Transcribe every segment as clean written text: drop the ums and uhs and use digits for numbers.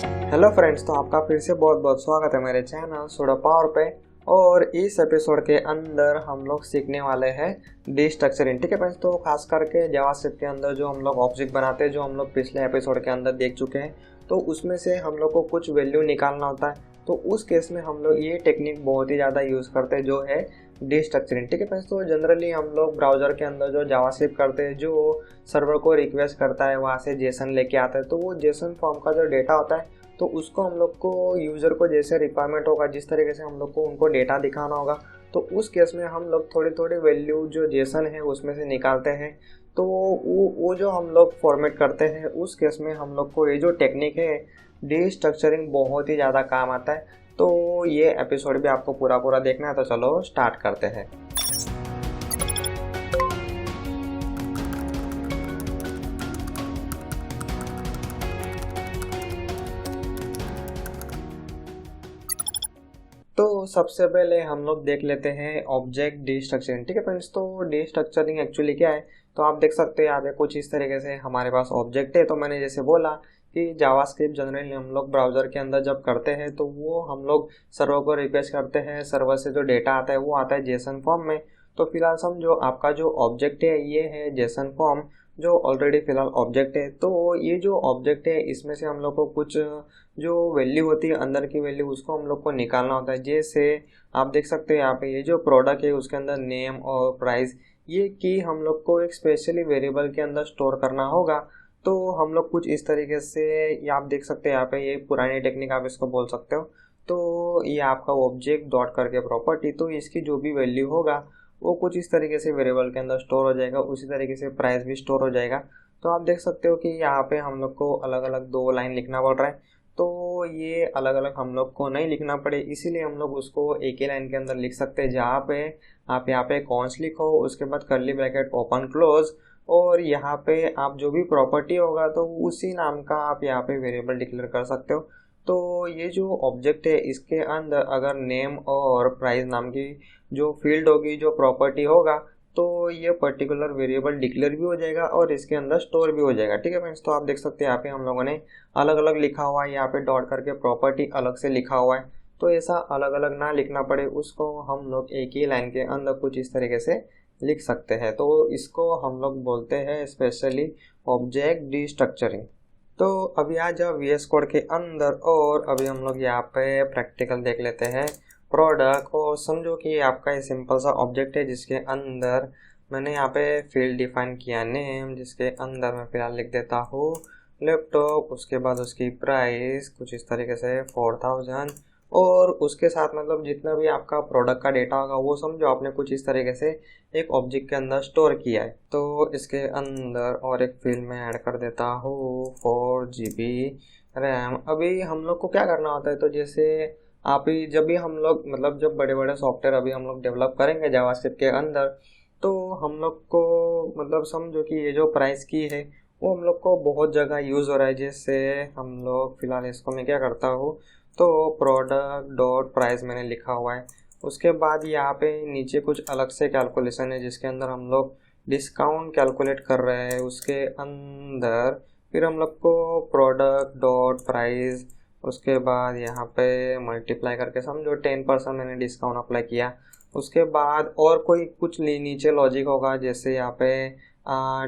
Hello friends, तो आपका फिर से बहुत बहुत स्वागत है मेरे चैनल सुडो पावर पे। और इस एपिसोड के अंदर हम लोग सीखने वाले हैं डिस्ट्रक्चरिंग। ठीक है फ्रेंड्स, तो खास करके जावास्क्रिप्ट के अंदर जो हम लोग ऑब्जेक्ट बनाते हैं, जो हम लोग पिछले एपिसोड के अंदर देख चुके हैं, तो उसमें से हम लोग को कुछ वैल्यू निकालना होता है। तो उस केस में हम लोग ये टेक्निक बहुत ही ज़्यादा यूज़ करते हैं, जो है डिस्ट्रक्चरिंग। ठीक है फ्रेंड्स, तो जनरली हम लोग ब्राउज़र के अंदर जो जावास्क्रिप्ट करते हैं, जो सर्वर को रिक्वेस्ट करता है, वहाँ से जेसन लेके आता है, तो वो जेसन फॉर्म का जो डेटा होता है, तो उसको हम लोग को यूज़र को जैसे रिक्वायरमेंट होगा, जिस तरीके से हम लोग को उनको डेटा दिखाना होगा, तो उस केस में हम लोग थोड़ी थोड़ी वैल्यू जो जेसन है उसमें से निकालते हैं। तो वो जो हम लोग फॉर्मेट करते हैं, उस केस में हम लोग को ये जो टेक्निक है डिस्ट्रक्चरिंग बहुत ही ज़्यादा काम आता है। तो ये एपिसोड भी आपको पूरा पूरा देखना है, तो चलो स्टार्ट करते हैं। तो सबसे पहले हम लोग देख लेते हैं ऑब्जेक्ट डिस्ट्रक्चरिंग। ठीक है फ्रेंड्स, तो डिस्ट्रक्चरिंग एक्चुअली क्या है, तो आप देख सकते हैं यहाँ पे कुछ इस तरीके से हमारे पास ऑब्जेक्ट है। तो मैंने जैसे बोला कि जावास्क्रिप्ट जनरली हम लोग ब्राउज़र के अंदर जब करते हैं, तो वो हम लोग सर्वर को रिक्वेस्ट करते हैं, सर्वर से जो डेटा आता है वो आता है जेसन फॉर्म में। तो फिलहाल समझो आपका जो ऑब्जेक्ट है ये है जेसन फॉर्म, जो ऑलरेडी फिलहाल ऑब्जेक्ट है। तो ये जो ऑब्जेक्ट है, इसमें से हम लोग को कुछ जो वैल्यू होती है अंदर की वैल्यू, उसको हम लोग को निकालना होता है। जैसे आप देख सकते हैं यहाँ पे ये जो प्रोडक्ट है उसके अंदर नेम और प्राइस, ये की हम लोग को एक स्पेशली वेरिएबल के अंदर स्टोर करना होगा। तो हम लोग कुछ इस तरीके से, ये आप देख सकते हैं यहाँ पे, ये पुरानी टेक्निक आप इसको बोल सकते हो। तो ये आपका ऑब्जेक्ट डॉट करके प्रॉपर्टी, तो इसकी जो भी वैल्यू होगा वो कुछ इस तरीके से वेरिएबल के अंदर स्टोर हो जाएगा। उसी तरीके से प्राइस भी स्टोर हो जाएगा। तो आप देख सकते हो कि यहाँ पे हम लोग को अलग अलग दो लाइन लिखना पड़ रहा है। तो ये अलग अलग हम लोग को नहीं लिखना पड़े, इसीलिए हम लोग उसको एक ही लाइन के अंदर लिख सकते हैं, जहाँ पे आप यहाँ पे कॉन्स लिखो, उसके बाद कर्ली ब्रैकेट ओपन क्लोज, और यहाँ पे आप जो भी प्रॉपर्टी होगा तो उसी नाम का आप यहाँ पे वेरिएबल डिक्लेयर कर सकते हो। तो ये जो ऑब्जेक्ट है, इसके अंदर अगर नेम और प्राइस नाम की जो फील्ड होगी, जो प्रॉपर्टी होगा, तो ये पर्टिकुलर वेरिएबल डिक्लेयर भी हो जाएगा और इसके अंदर स्टोर भी हो जाएगा। ठीक है फ्रेंड्स, तो आप देख सकते हैं यहाँ पे हम लोगों ने अलग अलग लिखा हुआ है, यहाँ पे डॉट करके प्रॉपर्टी अलग से लिखा हुआ है। तो ऐसा अलग अलग ना लिखना पड़े, उसको हम लोग एक ही लाइन के अंदर कुछ इस तरीके से लिख सकते हैं। तो इसको हम लोग बोलते हैं स्पेशली ऑब्जेक्ट डिस्ट्रक्चरिंग। तो अभी आ जाओ VS कोड के अंदर, और अभी हम लोग यहाँ पे प्रैक्टिकल देख लेते हैं प्रोडक्ट। और समझो कि आपका ये सिंपल सा ऑब्जेक्ट है, जिसके अंदर मैंने यहाँ पे फील्ड डिफाइन किया नेम, जिसके अंदर मैं फिलहाल लिख देता हूँ लैपटॉप, उसके बाद उसकी प्राइस कुछ इस तरीके से 4000, और उसके साथ मतलब जितना भी आपका प्रोडक्ट का डेटा होगा वो समझो आपने कुछ इस तरीके से एक ऑब्जेक्ट के अंदर स्टोर किया है। तो इसके अंदर और एक फील्ड में ऐड कर देता हूँ 4GB रैम। अभी हम लोग को क्या करना होता है, तो जैसे आप ही जब भी हम लोग मतलब जब बड़े बड़े सॉफ्टवेयर अभी हम लोग डेवलप करेंगे जावास्क्रिप्ट के अंदर, तो हम लोग को मतलब समझो कि ये जो प्राइस की है वो हम लोग को बहुत जगह यूज़ हो रहा है। जैसे हम लोग फिलहाल इसको मैं क्या करता हूँ, तो प्रोडक्ट डॉट प्राइस मैंने लिखा हुआ है। उसके बाद यहाँ पे नीचे कुछ अलग से कैलकुलेशन है, जिसके अंदर हम लोग डिस्काउंट कैलकुलेट कर रहे हैं। उसके अंदर फिर हम लोग को प्रोडक्ट डॉट प्राइस, उसके बाद यहाँ पे मल्टीप्लाई करके समझो 10% मैंने डिस्काउंट अप्लाई किया। उसके बाद और कोई कुछ नीचे लॉजिक होगा, जैसे यहाँ पे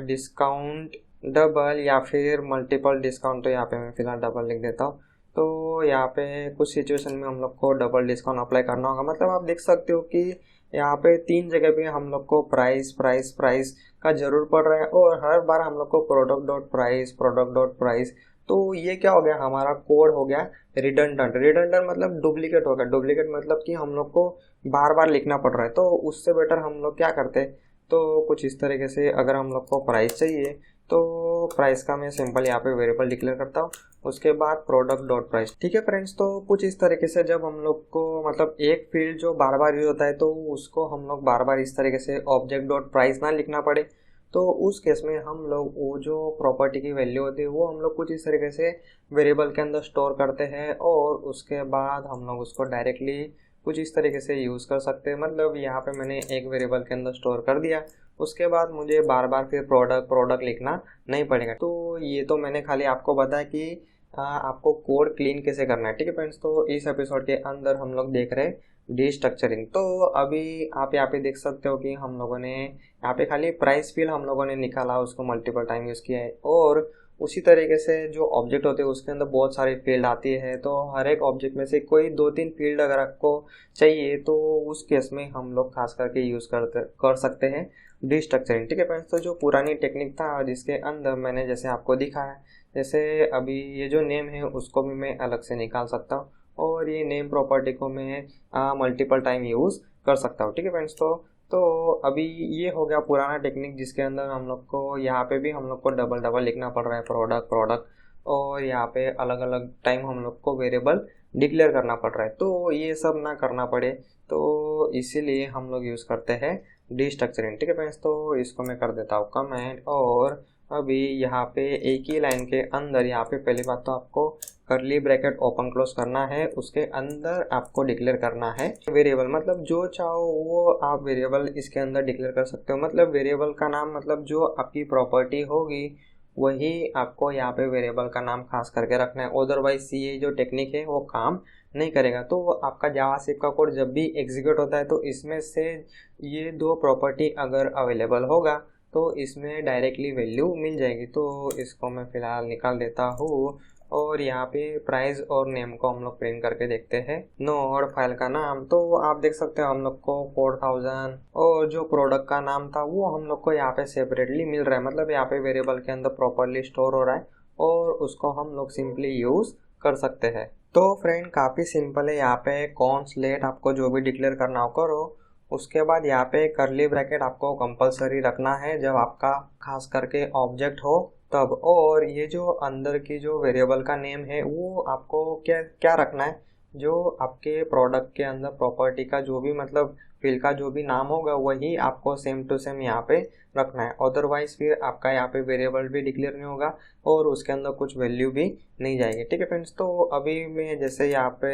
डिस्काउंट डबल या फिर मल्टीपल डिस्काउंट। तो यहाँ पे मैं फिलहाल डबल लिख देता हूँ। तो यहाँ पे कुछ सिचुएशन में हम लोग को डबल डिस्काउंट अप्लाई करना होगा। मतलब आप देख सकते हो कि यहाँ पे 3 जगह पे हम लोग को प्राइस प्राइस प्राइस का जरूर पड़ रहा है, और हर बार हम लोग को प्रोडक्ट डॉट प्राइस। तो ये क्या हो गया, हमारा कोड हो गया रिडंडेंट। रिडंडेंट मतलब डुप्लीकेट हो गया। डुप्लीकेट मतलब कि हम लोग को बार बार लिखना पड़ रहा है। तो उससे बेटर हम लोग क्या करते, तो कुछ इस तरीके से अगर हम लोग को प्राइस चाहिए, तो प्राइस का मैं सिंपल यहाँ पे वेरिएबल डिक्लेयर करता हूँ, उसके बाद प्रोडक्ट डॉट प्राइस। ठीक है फ्रेंड्स, तो कुछ इस तरीके से जब हम लोग को मतलब एक फील्ड जो बार बार यूज होता है, तो उसको हम लोग बार बार इस तरीके से ऑब्जेक्ट डॉट प्राइस ना लिखना पड़े, तो उस केस में हम लोग वो जो प्रॉपर्टी की वैल्यू होती है वो हम लोग कुछ इस तरीके से वेरिएबल के अंदर स्टोर करते हैं, और उसके बाद हम लोग उसको डायरेक्टली कुछ इस तरीके से यूज़ कर सकते हैं। मतलब यहाँ पे मैंने एक वेरिएबल के अंदर स्टोर कर दिया, उसके बाद मुझे बार बार फिर प्रोडक्ट लिखना नहीं पड़ेगा। तो ये तो मैंने खाली आपको बताया कि आपको कोड क्लीन कैसे करना है। ठीक है फ्रेंड्स, तो इस एपिसोड के अंदर हम लोग देख रहे हैं डीस्ट्रक्चरिंग। तो अभी आप यहाँ पे देख सकते हो कि हम लोगों ने यहाँ पे खाली प्राइस फील्ड हम लोगों ने निकाला, उसको मल्टीपल टाइम यूज़ किया है। और उसी तरीके से जो ऑब्जेक्ट होते हैं उसके अंदर बहुत सारी फील्ड आती है, तो हर एक ऑब्जेक्ट में से कोई 2-3 फील्ड अगर आपको चाहिए तो उस केस में हम लोग खास करके यूज़ कर सकते हैं डीस्ट्रक्चरिंग। ठीक है फ्रेंड्स, तो जो पुरानी टेक्निक था जिसके अंदर मैंने जैसे आपको दिखाया, जैसे अभी ये जो नेम है उसको भी मैं अलग से निकाल सकता हूँ और ये नेम प्रॉपर्टी को मैं मल्टीपल टाइम यूज़ कर सकता हूँ। ठीक है फ्रेंड्स, तो अभी ये हो गया पुराना टेक्निक जिसके अंदर हम लोग को यहाँ पे भी हम लोग को डबल डबल लिखना पड़ रहा है प्रोडक्ट, और यहाँ पे अलग अलग टाइम हम लोग को वेरिएबल डिक्लेयर करना पड़ रहा है। तो ये सब ना करना पड़े तो इसीलिए हम लोग यूज़ करते हैं डीस्ट्रक्चरिंग। ठीक है फ्रेंड्स, तो इसको मैं कर देता हूँ कमेंट, और अभी यहाँ पे एक ही लाइन के अंदर यहाँ पे पहली बात तो आपको करली ब्रैकेट ओपन क्लोज करना है, उसके अंदर आपको डिक्लेयर करना है वेरिएबल। मतलब जो चाहो वो आप वेरिएबल इसके अंदर डिक्लेयर कर सकते हो। मतलब वेरिएबल का नाम मतलब जो आपकी प्रॉपर्टी होगी वही आपको यहाँ पे वेरिएबल का नाम खास करके रखना है, अदरवाइज ये जो टेक्निक है वो काम नहीं करेगा। तो आपका जावास्क्रिप्ट का कोड जब भी एग्जीक्यूट होता है तो इसमें से ये 2 प्रॉपर्टी अगर अवेलेबल होगा तो इसमें डायरेक्टली वैल्यू मिल जाएगी। तो इसको मैं फ़िलहाल निकाल देता हूँ, और यहाँ पे प्राइस और नेम को हम लोग प्रिंट करके देखते हैं। नो और फाइल का नाम तो आप देख सकते हो हम लोग को 4000, और जो प्रोडक्ट का नाम था वो हम लोग को यहाँ पे सेपरेटली मिल रहा है। मतलब यहाँ पे वेरिएबल के अंदर प्रॉपरली स्टोर हो रहा है और उसको हम लोग सिंपली यूज़ कर सकते हैं। तो फ्रेंड काफ़ी सिंपल है, यहाँ पे कॉन्सलेट आपको जो भी डिक्लेयर करना हो करो, उसके बाद यहाँ पे करली ब्रैकेट आपको कंपलसरी रखना है जब आपका खास करके ऑब्जेक्ट हो तब। और ये जो अंदर की जो वेरिएबल का नेम है वो आपको क्या क्या रखना है, जो आपके प्रोडक्ट के अंदर प्रॉपर्टी का जो भी मतलब फील्ड का जो भी नाम होगा वही आपको सेम टू सेम यहाँ पे रखना है। अदरवाइज फिर आपका यहाँ पे वेरिएबल भी डिक्लेयर नहीं होगा और उसके अंदर कुछ वैल्यू भी नहीं जाएगी। ठीक है फ्रेंड्स, तो अभी मैं जैसे यहाँ पे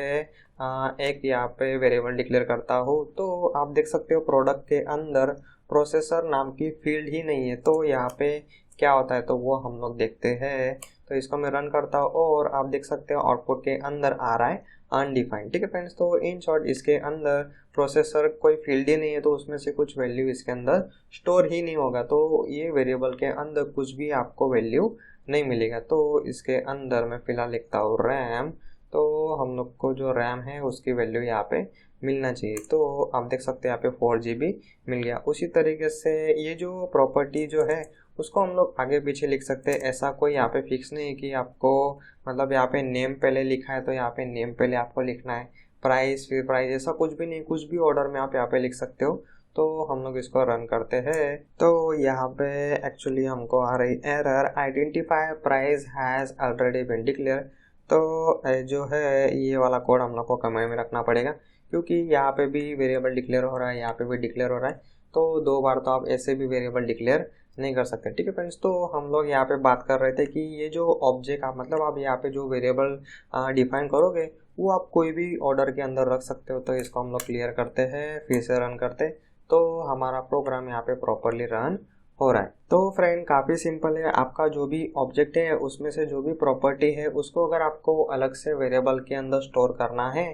एक यहाँ पे वेरिएबल डिक्लेयर करता हूँ तो आप देख सकते हो प्रोडक्ट के अंदर प्रोसेसर नाम की फील्ड ही नहीं है। तो यहाँ पे क्या होता है तो वो हम लोग देखते हैं। तो इसको मैं रन करता हूँ और आप देख सकते हो आउटपुट के अंदर आ रहा है अनडिफाइंड। ठीक है फ्रेंड्स, तो इन शॉर्ट इसके अंदर प्रोसेसर कोई फील्ड ही नहीं है तो उसमें से कुछ वैल्यू इसके अंदर स्टोर ही नहीं होगा, तो ये वेरिएबल के अंदर कुछ भी आपको वैल्यू नहीं मिलेगा। तो इसके अंदर मैं फिलहाल लिखता हूँ रैम, तो हम लोग को जो रैम है उसकी वैल्यू यहाँ पे मिलना चाहिए। तो आप देख सकते हैं यहाँ पे 4 GB मिल गया। उसी तरीके से ये जो प्रॉपर्टी जो है उसको हम लोग आगे पीछे लिख सकते हैं, ऐसा कोई यहाँ पे फिक्स नहीं कि आपको मतलब यहाँ पे नेम पहले लिखा है तो यहाँ पे नेम पहले आपको लिखना है, प्राइस फिर प्राइस, ऐसा कुछ भी नहीं, कुछ भी ऑर्डर में आप यहाँ पे लिख सकते हो। तो हम लोग इसको रन करते हैं तो यहाँ पे एक्चुअली हमको आ रही error identify price has already been declare. तो जो है ये वाला कोड हम लोग को कमेंट में रखना पड़ेगा क्योंकि यहाँ पे भी वेरिएबल डिक्लेयर हो रहा है, यहाँ पे भी डिक्लेयर हो रहा है, तो 2 बार तो आप ऐसे भी वेरिएबल डिक्लेयर नहीं कर सकते। ठीक है फ्रेंड्स, तो हम लोग यहाँ पे बात कर रहे थे कि ये जो ऑब्जेक्ट आप मतलब आप यहाँ पे जो वेरिएबल डिफाइन करोगे वो आप कोई भी ऑर्डर के अंदर रख सकते हो। तो इसको हम लोग क्लियर करते हैं, फिर से रन करते, तो हमारा प्रोग्राम यहाँ पे प्रॉपरली रन हो रहा है। तो फ्रेंड काफ़ी सिंपल है, आपका जो भी ऑब्जेक्ट है उसमें से जो भी प्रॉपर्टी है उसको अगर आपको अलग से वेरिएबल के अंदर स्टोर करना है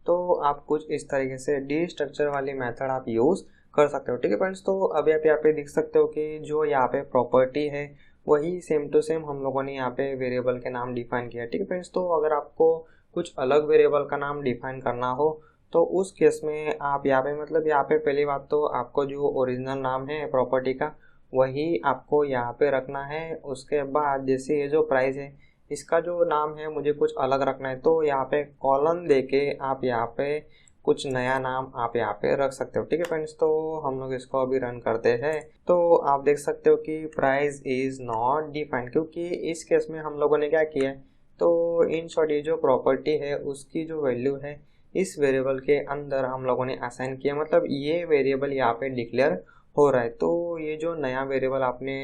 तो आप कुछ इस तरीके से डीस्ट्रक्चर वाली मेथड आप यूज़ कर सकते हो। ठीक है फ्रेंड्स, तो अभी आप यहाँ पे देख सकते हो कि जो यहाँ पे प्रॉपर्टी है वही सेम टू सेम हम लोगों ने यहाँ पे वेरिएबल के नाम डिफाइन किया। ठीक है फ्रेंड्स, तो अगर आपको कुछ अलग वेरिएबल का नाम डिफाइन करना हो तो उस केस में आप यहाँ पे मतलब यहाँ पे पहली बात तो आपको जो ओरिजिनल नाम है प्रॉपर्टी का वही आपको यहाँ पे रखना है। उसके बाद जैसे ये जो प्राइस है इसका जो नाम है मुझे कुछ अलग रखना है, तो यहाँ पे कॉलन दे के आप यहाँ पे कुछ नया नाम आप यहाँ पे रख सकते हो। ठीक है फ्रेंड्स, तो हम लोग इसको अभी रन करते हैं तो आप देख सकते हो कि प्राइस इज़ नॉट डिफाइंड, क्योंकि इस केस में हम लोगों ने क्या किया है तो इन शॉर्ट ये जो प्रॉपर्टी है उसकी जो वैल्यू है इस वेरिएबल के अंदर हम लोगों ने असाइन किया, मतलब ये वेरिएबल यहाँ पे डिक्लेयर हो रहा है। तो ये जो नया वेरिएबल आपने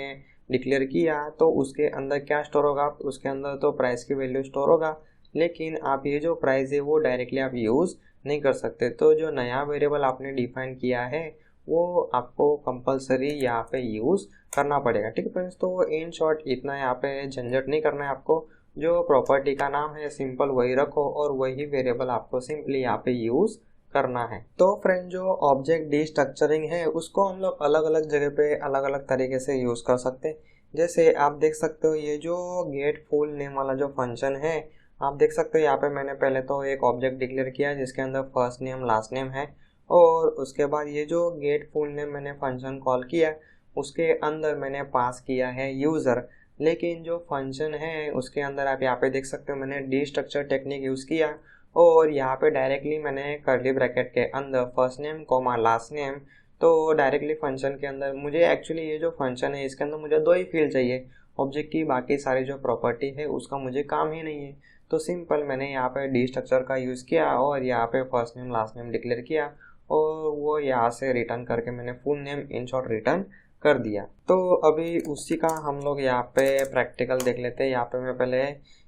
डिक्लेयर किया तो उसके अंदर क्या स्टोर होगा, उसके अंदर तो प्राइस की वैल्यू स्टोर होगा, लेकिन आप ये जो प्राइस है वो डायरेक्टली आप यूज़ नहीं कर सकते। तो जो नया वेरिएबल आपने डिफाइन किया है वो आपको कंपलसरी यहाँ पे यूज़ करना पड़ेगा। ठीक है फ्रेंड्स, तो इन शॉर्ट इतना यहाँ पे झंझट नहीं करना है आपको, जो प्रॉपर्टी का नाम है सिंपल वही रखो और वही वेरिएबल आपको सिंपली यहाँ पे यूज करना है। तो फ्रेंड जो ऑब्जेक्ट डिस्ट्रक्चरिंग है उसको हम लोग अलग अलग जगह पे अलग अलग तरीके से यूज कर सकते हैं। जैसे आप देख सकते हो ये जो गेट फुल नेम वाला जो फंक्शन है, आप देख सकते हो यहाँ पे मैंने पहले तो एक ऑब्जेक्ट डिक्लेयर किया जिसके अंदर फर्स्ट नेम लास्ट नेम है, और उसके बाद ये जो गेट फुल नेम मैंने फंक्शन कॉल किया उसके अंदर मैंने पास किया है यूज़र। लेकिन जो फंक्शन है उसके अंदर आप यहाँ पे देख सकते हो मैंने डिस्ट्रक्चर टेक्निक यूज़ किया, और यहाँ पे डायरेक्टली मैंने कर्ली ब्रैकेट के अंदर first name comma last name, तो डायरेक्टली फंक्शन के अंदर मुझे एक्चुअली ये जो फंक्शन है इसके अंदर मुझे दो ही फील्ड चाहिए, ऑब्जेक्ट की बाकी सारी जो प्रॉपर्टी है उसका मुझे काम ही नहीं है। तो सिंपल मैंने यहाँ पे डी स्ट्रक्चर का यूज़ किया और यहाँ पे first name last name declare किया, और वो यहाँ से रिटर्न करके मैंने full name in short return कर दिया। तो अभी उसी का हम लोग यहाँ पे प्रैक्टिकल देख लेते हैं। यहाँ पे मैं पहले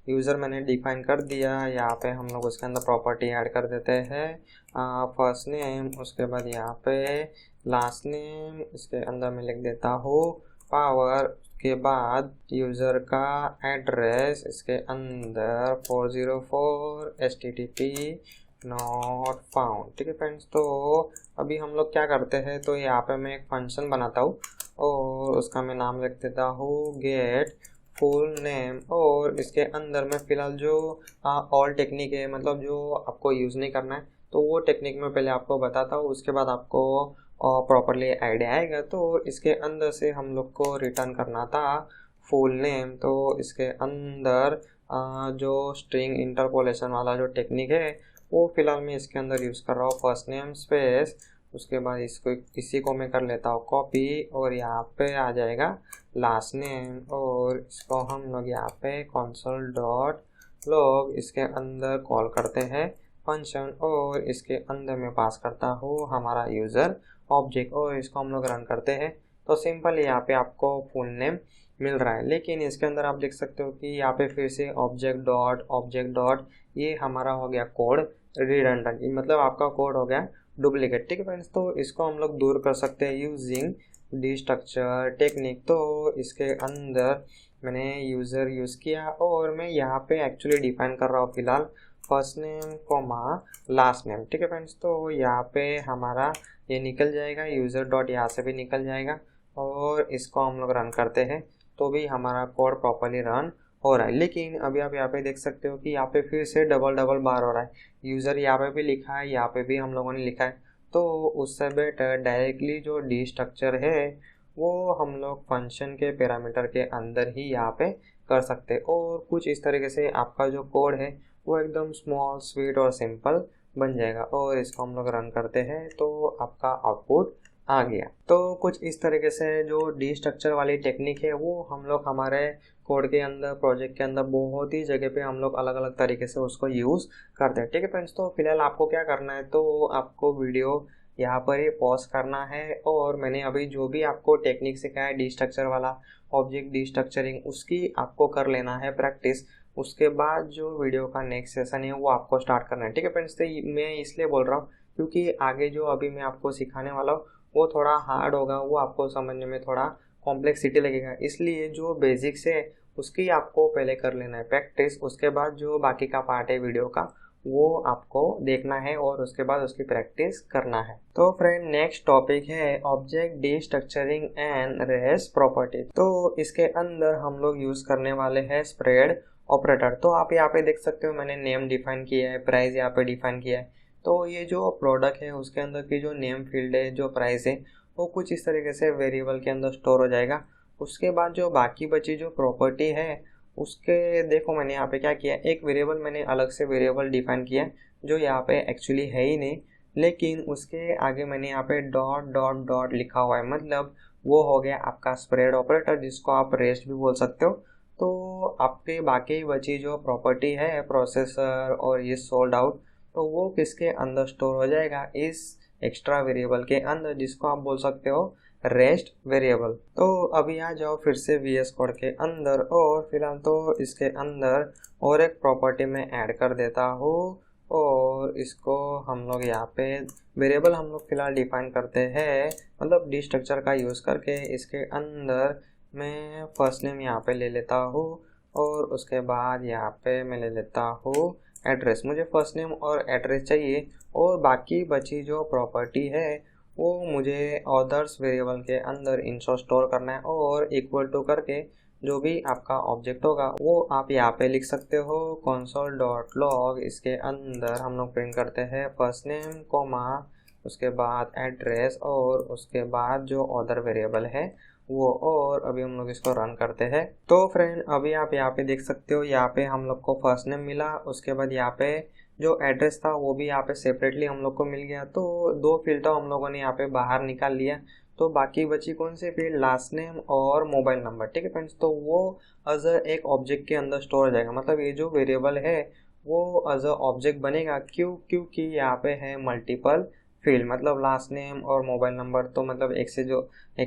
यूज़र मैंने डिफाइन कर दिया, यहाँ पे हम लोग उसके अंदर प्रॉपर्टी ऐड कर देते हैं फर्स्ट नेम, उसके बाद यहाँ पे लास्ट नेम, इसके अंदर मैं लिख देता हूँ पावर, के बाद यूज़र का एड्रेस, इसके अंदर 404 HTTP नॉट फाउंड। ठीक है फ्रेंड्स, तो अभी हम लोग क्या करते हैं, तो यहाँ पे मैं एक फंक्शन बनाता हूँ और उसका मैं नाम लिख देता हूँ गेट फुल नेम, और इसके अंदर मैं फ़िलहाल जो ऑल टेक्निक है मतलब जो आपको यूज़ नहीं करना है तो वो टेक्निक मैं पहले आपको बताता हूँ, उसके बाद आपको प्रॉपरली आइडिया आएगा। तो इसके अंदर से हम लोग को रिटर्न करना था फुल नेम, तो इसके अंदर जो स्ट्रिंग इंटरपोलेशन वाला जो टेक्निक है वो फिलहाल मैं इसके अंदर यूज़ कर रहा हूँ फर्स्ट नेम स्पेस, उसके बाद इसी को मैं कर लेता हूँ कॉपी, और यहाँ पे आ जाएगा लास्ट नेम, और इसको हम लोग यहाँ पे console डॉट लॉग इसके अंदर कॉल करते हैं फंक्शन, और इसके अंदर मैं पास करता हूँ हमारा यूज़र ऑब्जेक्ट, और इसको हम लोग रन करते हैं। तो सिंपल यहाँ पे आपको फुल नेम मिल रहा है, लेकिन इसके अंदर आप देख सकते हो कि यहाँ पे फिर से ऑब्जेक्ट डॉट ये हमारा हो गया कोड रिडंडेंट, मतलब आपका कोड हो गया डुप्लीकेट। ठीक है फ्रेंड्स, तो इसको हम लोग दूर कर सकते हैं यूजिंग डिस्ट्रक्चर टेक्निक। तो इसके अंदर मैंने यूज़र यूज़ किया और मैं यहाँ पे एक्चुअली डिफाइन कर रहा हूँ फिलहाल first name comma last name. ठीक है फ्रेंड्स, तो यहाँ पे हमारा ये निकल जाएगा, यूज़र डॉट यहाँ से भी निकल जाएगा, और इसको हम लोग रन करते हैं तो भी हमारा कोड प्रॉपरली रन हो रहा है। लेकिन अभी आप यहाँ पे देख सकते हो कि यहाँ पे फिर से डबल बार हो रहा है, यूज़र यहाँ पे भी लिखा है, यहाँ पे भी हम लोगों ने लिखा है। तो उससे बेटर डायरेक्टली जो डी स्ट्रक्चर है वो हम लोग फंक्शन के पैरामीटर के अंदर ही यहाँ पे कर सकते हैं, और कुछ इस तरीके से आपका जो कोड है वो एकदम स्मॉल स्वीट और सिंपल बन जाएगा। और इसको हम लोग रन करते हैं तो आपका आउटपुट आ गया। तो कुछ इस तरीके से जो डी स्ट्रक्चर वाली टेक्निक है वो हम लोग हमारे कोड के अंदर प्रोजेक्ट के अंदर बहुत ही जगह पे हम लोग अलग अलग तरीके से उसको यूज़ करते हैं। ठीक है फ्रेंड्स, तो फिलहाल आपको क्या करना है, तो आपको वीडियो यहाँ पर ही पॉज करना है, और मैंने अभी जो भी आपको टेक्निक सिखाया है डी स्ट्रक्चर वाला ऑब्जेक्ट डी स्ट्रक्चरिंग उसकी आपको कर लेना है प्रैक्टिस। उसके बाद जो वीडियो का नेक्स्ट सेशन है वो आपको स्टार्ट करना है। ठीक है फ्रेंड्स, तो मैं इसलिए बोल रहा हूँ क्योंकि आगे जो अभी मैं आपको सिखाने वाला हूँ वो थोड़ा हार्ड होगा, वो आपको समझने में थोड़ा कॉम्प्लेक्सिटी लगेगा, इसलिए जो बेसिक्स है उसकी आपको पहले कर लेना है प्रैक्टिस। उसके बाद जो बाकी का पार्ट है वीडियो का वो आपको देखना है और उसके बाद उसकी प्रैक्टिस करना है। तो फ्रेंड नेक्स्ट टॉपिक है object D structuring and rest property. तो इसके अंदर हम लोग यूज़ करने वाले हैं स्प्रेड ऑपरेटर। तो आप यहाँ पे देख सकते हो मैंने नेम डिफाइन किया है, प्राइस यहाँ पे डिफाइन किया है। तो ये जो प्रोडक्ट है उसके अंदर की जो नेम फील्ड है, जो प्राइस है, वो कुछ इस तरीके से वेरिएबल के अंदर स्टोर हो जाएगा। उसके बाद जो बाकी बची जो प्रॉपर्टी है उसके देखो मैंने यहाँ पे क्या किया, एक वेरिएबल मैंने अलग से वेरिएबल डिफाइन किया जो यहाँ पे एक्चुअली है ही नहीं, लेकिन उसके आगे मैंने यहाँ पे डॉट डॉट डॉट लिखा हुआ है, मतलब वो हो गया आपका स्प्रेड ऑपरेटर जिसको आप रेस्ट भी बोल सकते हो। तो आपके बाकी बची जो प्रॉपर्टी है प्रोसेसर और ये सोल्ड आउट, तो वो किसके अंदर स्टोर हो जाएगा, इस एक्स्ट्रा वेरिएबल के अंदर जिसको आप बोल सकते हो रेस्ट वेरिएबल। तो अभी आ जाओ फिर से VS कोड के अंदर, और फिलहाल तो इसके अंदर और एक प्रॉपर्टी में ऐड कर देता हूँ, और इसको हम लोग यहाँ पे वेरिएबल हम लोग फिलहाल डिफाइन करते हैं, मतलब डी स्ट्रक्चर का यूज़ करके। इसके अंदर मैं फर्स्ट नेम यहाँ पे ले लेता हूँ, और उसके बाद यहाँ पे मैं ले लेता हूँ एड्रेस। मुझे फर्स्ट नेम और एड्रेस चाहिए, और बाकी बची जो प्रॉपर्टी है वो मुझे अदर्स वेरिएबल के अंदर इंस्टॉल स्टोर करना है, और इक्वल टू करके जो भी आपका ऑब्जेक्ट होगा वो आप यहाँ पे लिख सकते हो console.log। इसके अंदर हम लोग प्रिंट करते हैं फर्स्ट नेम कोमा उसके बाद एड्रेस और उसके बाद जो अदर वेरिएबल है वो। और अभी हम लोग इसको रन करते हैं। तो फ्रेंड अभी आप यहाँ पे देख सकते हो, यहाँ पे हम लोग को फर्स्ट नेम मिला, उसके बाद यहाँ पे जो एड्रेस था वो भी यहाँ पे सेपरेटली हम लोग को मिल गया। तो 2 फील्ड तो हम लोगों ने यहाँ पे बाहर निकाल लिया। तो बाकी बची कौन सी फील्ड, लास्ट नेम और मोबाइल नंबर। ठीक है फ्रेंड्स, तो वो एज एक ऑब्जेक्ट के अंदर स्टोर हो जाएगा। मतलब ये जो वेरिएबल है वो एज अ ऑब्जेक्ट बनेगा। क्योंकि यहाँ पे है मल्टीपल फील्ड, मतलब लास्ट नेम और मोबाइल नंबर, तो मतलब एक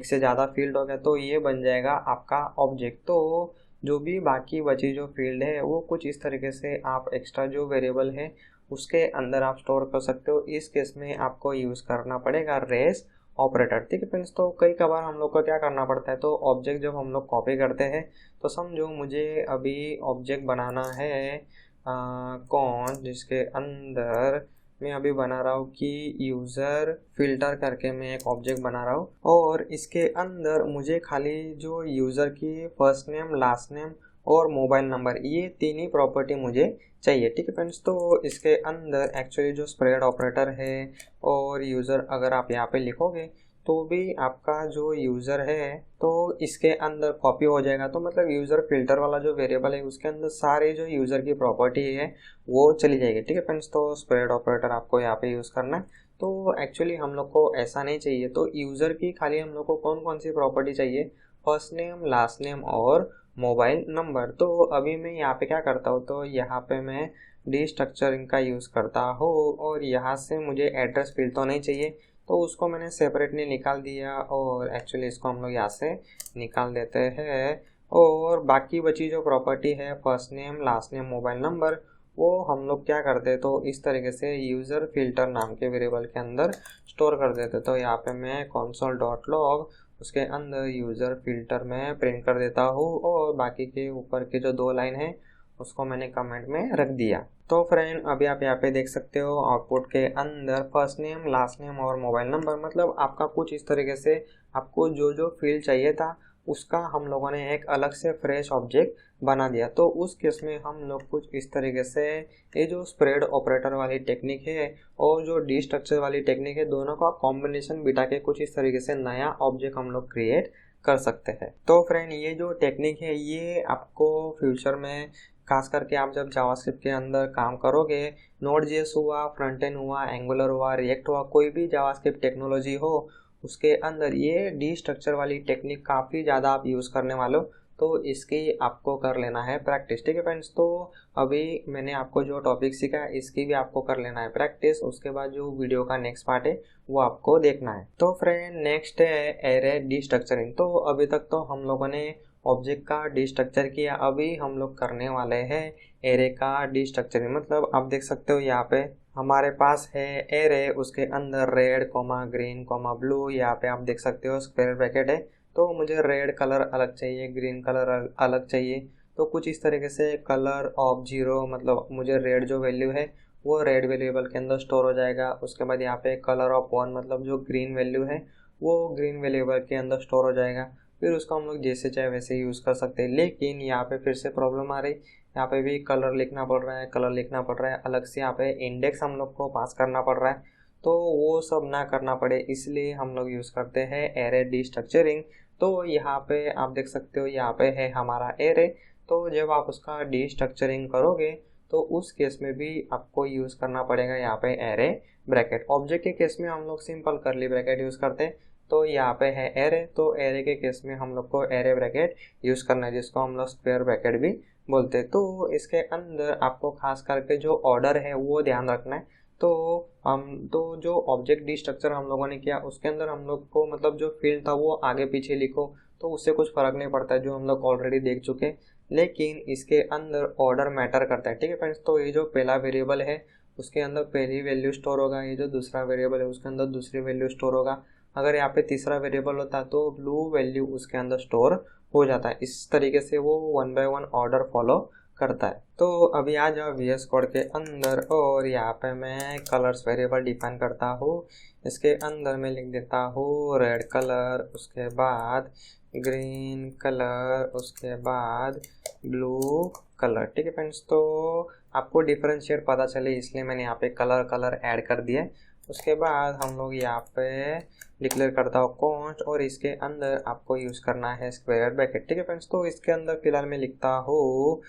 से ज़्यादा फील्ड हो गया तो ये बन जाएगा आपका ऑब्जेक्ट। तो जो भी बाकी बची जो फील्ड है वो कुछ इस तरीके से आप एक्स्ट्रा जो वेरिएबल है उसके अंदर आप स्टोर कर सकते हो। इस केस में आपको यूज़ करना पड़ेगा रेस ऑपरेटर। ठीक है फ्रेंड्स, तो कई कबार हम लोग को क्या करना पड़ता है, तो ऑब्जेक्ट जब हम लोग कॉपी करते हैं तो समझो मुझे अभी ऑब्जेक्ट बनाना है कौन, जिसके अंदर मैं अभी बना रहा हूँ कि यूज़र फिल्टर करके मैं एक ऑब्जेक्ट बना रहा हूँ, और इसके अंदर मुझे खाली जो यूज़र की फर्स्ट नेम लास्ट नेम और मोबाइल नंबर ये 3 ही प्रॉपर्टी मुझे चाहिए। ठीक है फ्रेंड्स, तो इसके अंदर एक्चुअली जो स्प्रेड ऑपरेटर है और यूज़र अगर आप यहाँ पे लिखोगे तो भी आपका जो यूज़र है तो इसके अंदर कॉपी हो जाएगा। तो मतलब यूज़र फिल्टर वाला जो वेरिएबल है उसके अंदर सारे जो यूज़र की प्रॉपर्टी है वो चली जाएगी। ठीक है फ्रेंड्स, तो स्प्रेड ऑपरेटर आपको यहाँ पे यूज़ करना है। तो एक्चुअली हम लोग को ऐसा नहीं चाहिए, तो यूज़र की खाली हम लोग को कौन कौन सी प्रॉपर्टी चाहिए, फर्स्ट नेम लास्ट नेम और मोबाइल नंबर। तो अभी मैं यहाँ पे क्या करता हूँ, तो यहाँ पे मैं डिस्ट्रक्चरिंग का यूज़ करता हूँ, और यहाँ से मुझे एड्रेस फील्ड तो नहीं चाहिए तो उसको मैंने सेपरेटली निकाल दिया, और एक्चुअली इसको हम लोग यहाँ से निकाल देते हैं। और बाकी बची जो प्रॉपर्टी है first name last name mobile number वो हम लोग क्या करते हैं, तो इस तरीके से यूज़र फिल्टर नाम के वेरिएबल के अंदर स्टोर कर देते। तो यहाँ पे मैं console.log उसके अंदर यूज़र फिल्टर में प्रिंट कर देता हूँ, और बाकी के ऊपर के जो 2 लाइन है उसको मैंने कमेंट में रख दिया। तो फ्रेंड अभी आप यहाँ पे देख सकते हो आउटपुट के अंदर फर्स्ट नेम लास्ट नेम और मोबाइल नंबर, मतलब आपका कुछ इस तरीके से आपको जो जो फील्ड चाहिए था उसका हम लोगों ने एक अलग से फ्रेश ऑब्जेक्ट बना दिया। तो उस केस में हम लोग कुछ इस तरीके से ये जो स्प्रेड ऑपरेटर वाली टेक्निक है और जो डिस्ट्रक्चर वाली टेक्निक है दोनों का कॉम्बिनेशन बिठा के कुछ इस तरीके से नया ऑब्जेक्ट हम लोग क्रिएट कर सकते हैं। तो फ्रेंड ये जो टेक्निक है ये आपको फ्यूचर में खास करके आप जब जावास्क्रिप्ट के अंदर काम करोगे, नोड.जेएस हुआ, फ्रंट एंड हुआ, एंगुलर हुआ, रिएक्ट हुआ, कोई भी जावास्क्रिप्ट टेक्नोलॉजी हो उसके अंदर ये डिस्ट्रक्चर वाली टेक्निक काफ़ी ज़्यादा आप यूज़ करने वाले हो। तो इसकी आपको कर लेना है प्रैक्टिस। ठीक है फ्रेंड्स, तो अभी मैंने आपको जो टॉपिक सीखा है इसकी भी आपको कर लेना है प्रैक्टिस। उसके बाद जो वीडियो का नेक्स्ट पार्ट है वो आपको देखना है। तो फ्रेंड नेक्स्ट है एरे डिस्ट्रक्चरिंग। तो अभी तक तो हम लोगों ने ऑब्जेक्ट का डिस्ट्रक्चर किया, अभी हम लोग करने वाले हैं एरे का डिस्ट्रक्चरिंग। मतलब आप देख सकते हो यहाँ पे हमारे पास है एरे, उसके अंदर red comma green comma blue, यहाँ पे आप देख सकते हो स्क्वायर ब्रैकेट है। तो मुझे रेड कलर अलग चाहिए, ग्रीन कलर अलग चाहिए। तो कुछ इस तरीके से कलर ऑफ 0, मतलब मुझे रेड जो वैल्यू है वो रेड वेरिएबल के अंदर स्टोर हो जाएगा। उसके बाद यहाँ पे कलर ऑफ 1, मतलब जो ग्रीन वैल्यू है वो ग्रीन वेरिएबल के अंदर स्टोर हो जाएगा। फिर उसको हम लोग जैसे चाहे वैसे यूज़ कर सकते हैं। लेकिन यहाँ पे फिर से प्रॉब्लम आ रही, यहाँ पे भी कलर लिखना पड़ रहा है, अलग से यहाँ पे इंडेक्स हम लोग को पास करना पड़ रहा है। तो वो सब ना करना पड़े इसलिए हम लोग यूज़ करते हैं एरे डिस्ट्रक्चरिंग। तो यहाँ पे आप देख सकते हो यहाँ पे है हमारा एरे। तो जब आप उसका डिस्ट्रक्चरिंग करोगे तो उस केस में भी आपको यूज़ करना पड़ेगा यहाँ पे एरे ब्रैकेट। ऑब्जेक्ट के केस में हम लोग सिंपल करली ब्रैकेट यूज़ करते हैं, तो यहाँ पे है एरे। तो एरे के केस में हम लोग को एरे ब्रैकेट यूज़ करना है, जिसको हम लोग स्क्वायर ब्रैकेट भी बोलते हैं। तो इसके अंदर आपको खास करके जो ऑर्डर है वो ध्यान रखना है। तो जो ऑब्जेक्ट डिस्ट्रक्चर हम लोगों ने किया उसके अंदर हम लोग को मतलब जो फील्ड था वो आगे पीछे लिखो तो उससे कुछ फ़र्क नहीं पड़ता है, जो हम लोग ऑलरेडी देख चुके। लेकिन इसके अंदर ऑर्डर मैटर करता है। ठीक है फ्रेंड्स, तो ये जो पहला वेरिएबल है उसके अंदर पहली वैल्यू स्टोर होगा, ये जो दूसरा वेरिएबल है उसके अंदर दूसरी वैल्यू स्टोर होगा। अगर यहाँ पे तीसरा वेरिएबल होता तो ब्लू वैल्यू उसके अंदर स्टोर हो जाता है। इस तरीके से वो 1 बाय 1 ऑर्डर फॉलो करता है। तो अभी आ जाओ VS कोड के अंदर और यहाँ पे मैं कलर्स वेरिएबल डिफाइन करता हूँ। इसके अंदर मैं लिख देता हूँ रेड कलर, उसके बाद ग्रीन कलर, उसके बाद ब्लू कलर। ठीक है फ्रेंड्स, तो आपको डिफरेंशिएट पता चले इसलिए मैंने यहाँ पे कलर ऐड कर दिया। उसके बाद हम लोग यहाँ पे डिक्लेयर करता हूँ कॉन्स्ट और इसके अंदर आपको यूज़ करना है स्क्वायर ब्रैकेट। ठीक है फ्रेंड्स, तो इसके अंदर फिलहाल मैं लिखता हूँ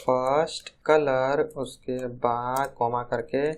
फर्स्ट कलर, उसके बाद कॉमा करके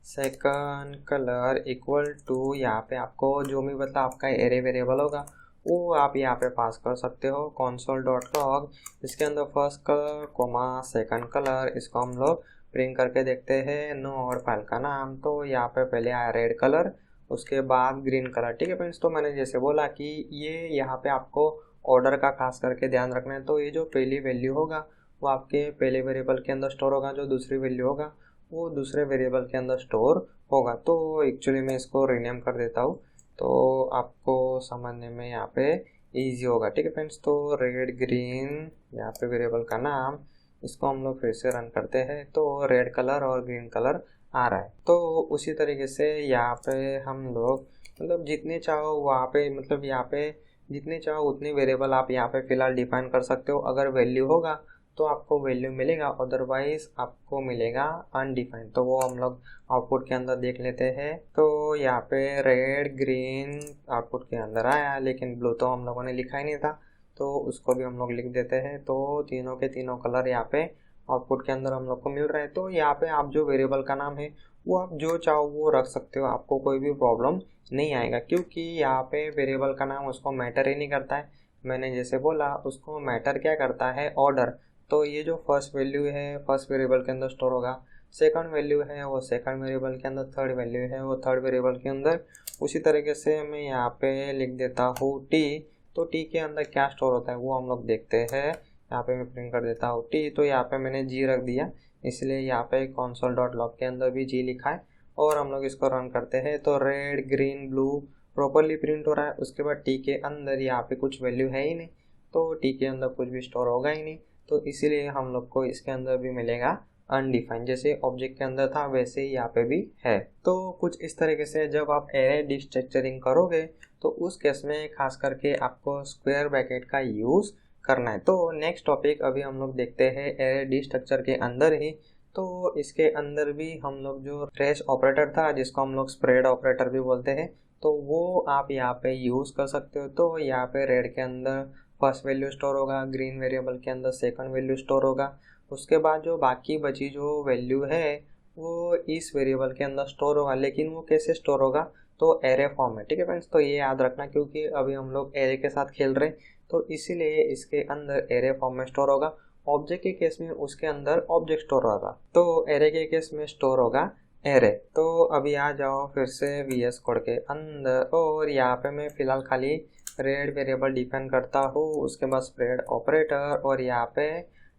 सेकंड कलर इक्वल टू, यहाँ पे आपको जो भी मतलब आपका एरे वेरिएबल होगा वो आप यहाँ पे पास कर सकते हो console.log। इसके अंदर first colour comma second colour, इसको हम लोग प्रिंट करके देखते हैं नो और फाइल का नाम। तो यहाँ पे पहले आया रेड कलर, उसके बाद ग्रीन कलर। ठीक है फ्रेंड्स, तो मैंने जैसे बोला कि ये यहाँ पे आपको ऑर्डर का खास करके ध्यान रखना है। तो ये जो पहली वैल्यू होगा वो आपके पहले वेरिएबल के अंदर स्टोर होगा, जो दूसरी वैल्यू होगा वो दूसरे वेरिएबल के अंदर स्टोर होगा। तो एक्चुअली मैं इसको रीनेम कर देता हूँ तो आपको समझने में यहाँ पे इजी होगा। ठीक है फ्रेंड्स, तो रेड ग्रीन यहाँ पे वेरिएबल का नाम, इसको हम लोग फिर से रन करते हैं तो रेड कलर और ग्रीन कलर आ रहा है। तो उसी तरीके से यहाँ पे हम लोग मतलब जितने चाहो वहाँ पे मतलब यहाँ पे जितने चाहो उतने वेरिएबल आप यहाँ पे फिलहाल डिफाइन कर सकते हो। अगर वैल्यू होगा तो आपको वैल्यू मिलेगा, अदरवाइज आपको मिलेगा अनडिफाइंड। तो वो हम लोग आउटपुट के अंदर देख लेते हैं। तो यहाँ पे रेड ग्रीन आउटपुट के अंदर आया, लेकिन ब्लू तो हम लोगों ने लिखा ही नहीं था तो उसको भी हम लोग लिख देते हैं। तो तीनों के तीनों कलर यहाँ पे आउटपुट के अंदर हम लोग को मिल रहा है। तो यहाँ पे आप जो वेरिएबल का नाम है वो आप जो चाहो वो रख सकते हो, आपको कोई भी प्रॉब्लम नहीं आएगा, क्योंकि यहाँ पे वेरिएबल का नाम उसको मैटर ही नहीं करता है। मैंने जैसे बोला उसको मैटर क्या करता है, ऑर्डर। तो ये जो फर्स्ट वैल्यू है फर्स्ट वेरिएबल के अंदर स्टोर होगा, सेकंड वैल्यू है वो सेकंड वेरिएबल के अंदर, थर्ड वैल्यू है वो थर्ड वेरिएबल के अंदर। उसी तरीके से मैं यहाँ पे लिख देता हूँ टी। तो टी के अंदर क्या स्टोर होता है वो हम लोग देखते हैं। यहाँ पे मैं प्रिंट कर देता हूँ टी। तो यहाँ पे मैंने जी रख दिया, इसलिए यहाँ पे console.log के अंदर भी जी लिखा है और हम लोग इसको रन करते हैं तो red green blue properly print हो रहा है। उसके बाद टी के अंदर यहाँ पे कुछ वैल्यू है ही नहीं, तो टी के अंदर कुछ भी स्टोर होगा ही नहीं, तो इसीलिए हम लोग को इसके अंदर भी मिलेगा अनडिफाइंड। जैसे ऑब्जेक्ट के अंदर था वैसे ही यहाँ पे भी है। तो कुछ इस तरीके से जब आप एरे डिस्ट्रक्चरिंग करोगे तो उस केस में खास करके आपको स्क्वायर ब्रैकेट का यूज़ करना है। तो नेक्स्ट टॉपिक अभी हम लोग देखते हैं एरे डिस्ट्रक्चर के अंदर ही। तो इसके अंदर भी हम लोग जो ट्रेस ऑपरेटर था जिसको हम लोग स्प्रेड ऑपरेटर भी बोलते हैं, तो वो आप यहाँ पे यूज़ कर सकते हो। तो यहाँ पे रेड के अंदर फर्स्ट वैल्यू स्टोर होगा, ग्रीन वेरिएबल के अंदर सेकंड वैल्यू स्टोर होगा, उसके बाद जो बाकी बची जो वैल्यू है वो इस वेरिएबल के अंदर स्टोर होगा। लेकिन वो कैसे स्टोर होगा, तो एरे फॉर्म में। ठीक है फ्रेंड्स, तो ये याद रखना क्योंकि अभी हम लोग एरे के साथ खेल रहे हैं, तो इसीलिए इसके अंदर एरे फॉर्म में स्टोर होगा। ऑब्जेक्ट के केस में उसके अंदर ऑब्जेक्ट स्टोर होगा, तो एरे के केस में स्टोर होगा एरे। तो अभी आ जाओ फिर से VS कोड के अंदर और यहाँ पे मैं फिलहाल खाली रेड वेरिएबल डिफाइन करता हूँ, उसके बाद स्प्रेड ऑपरेटर और यहाँ पे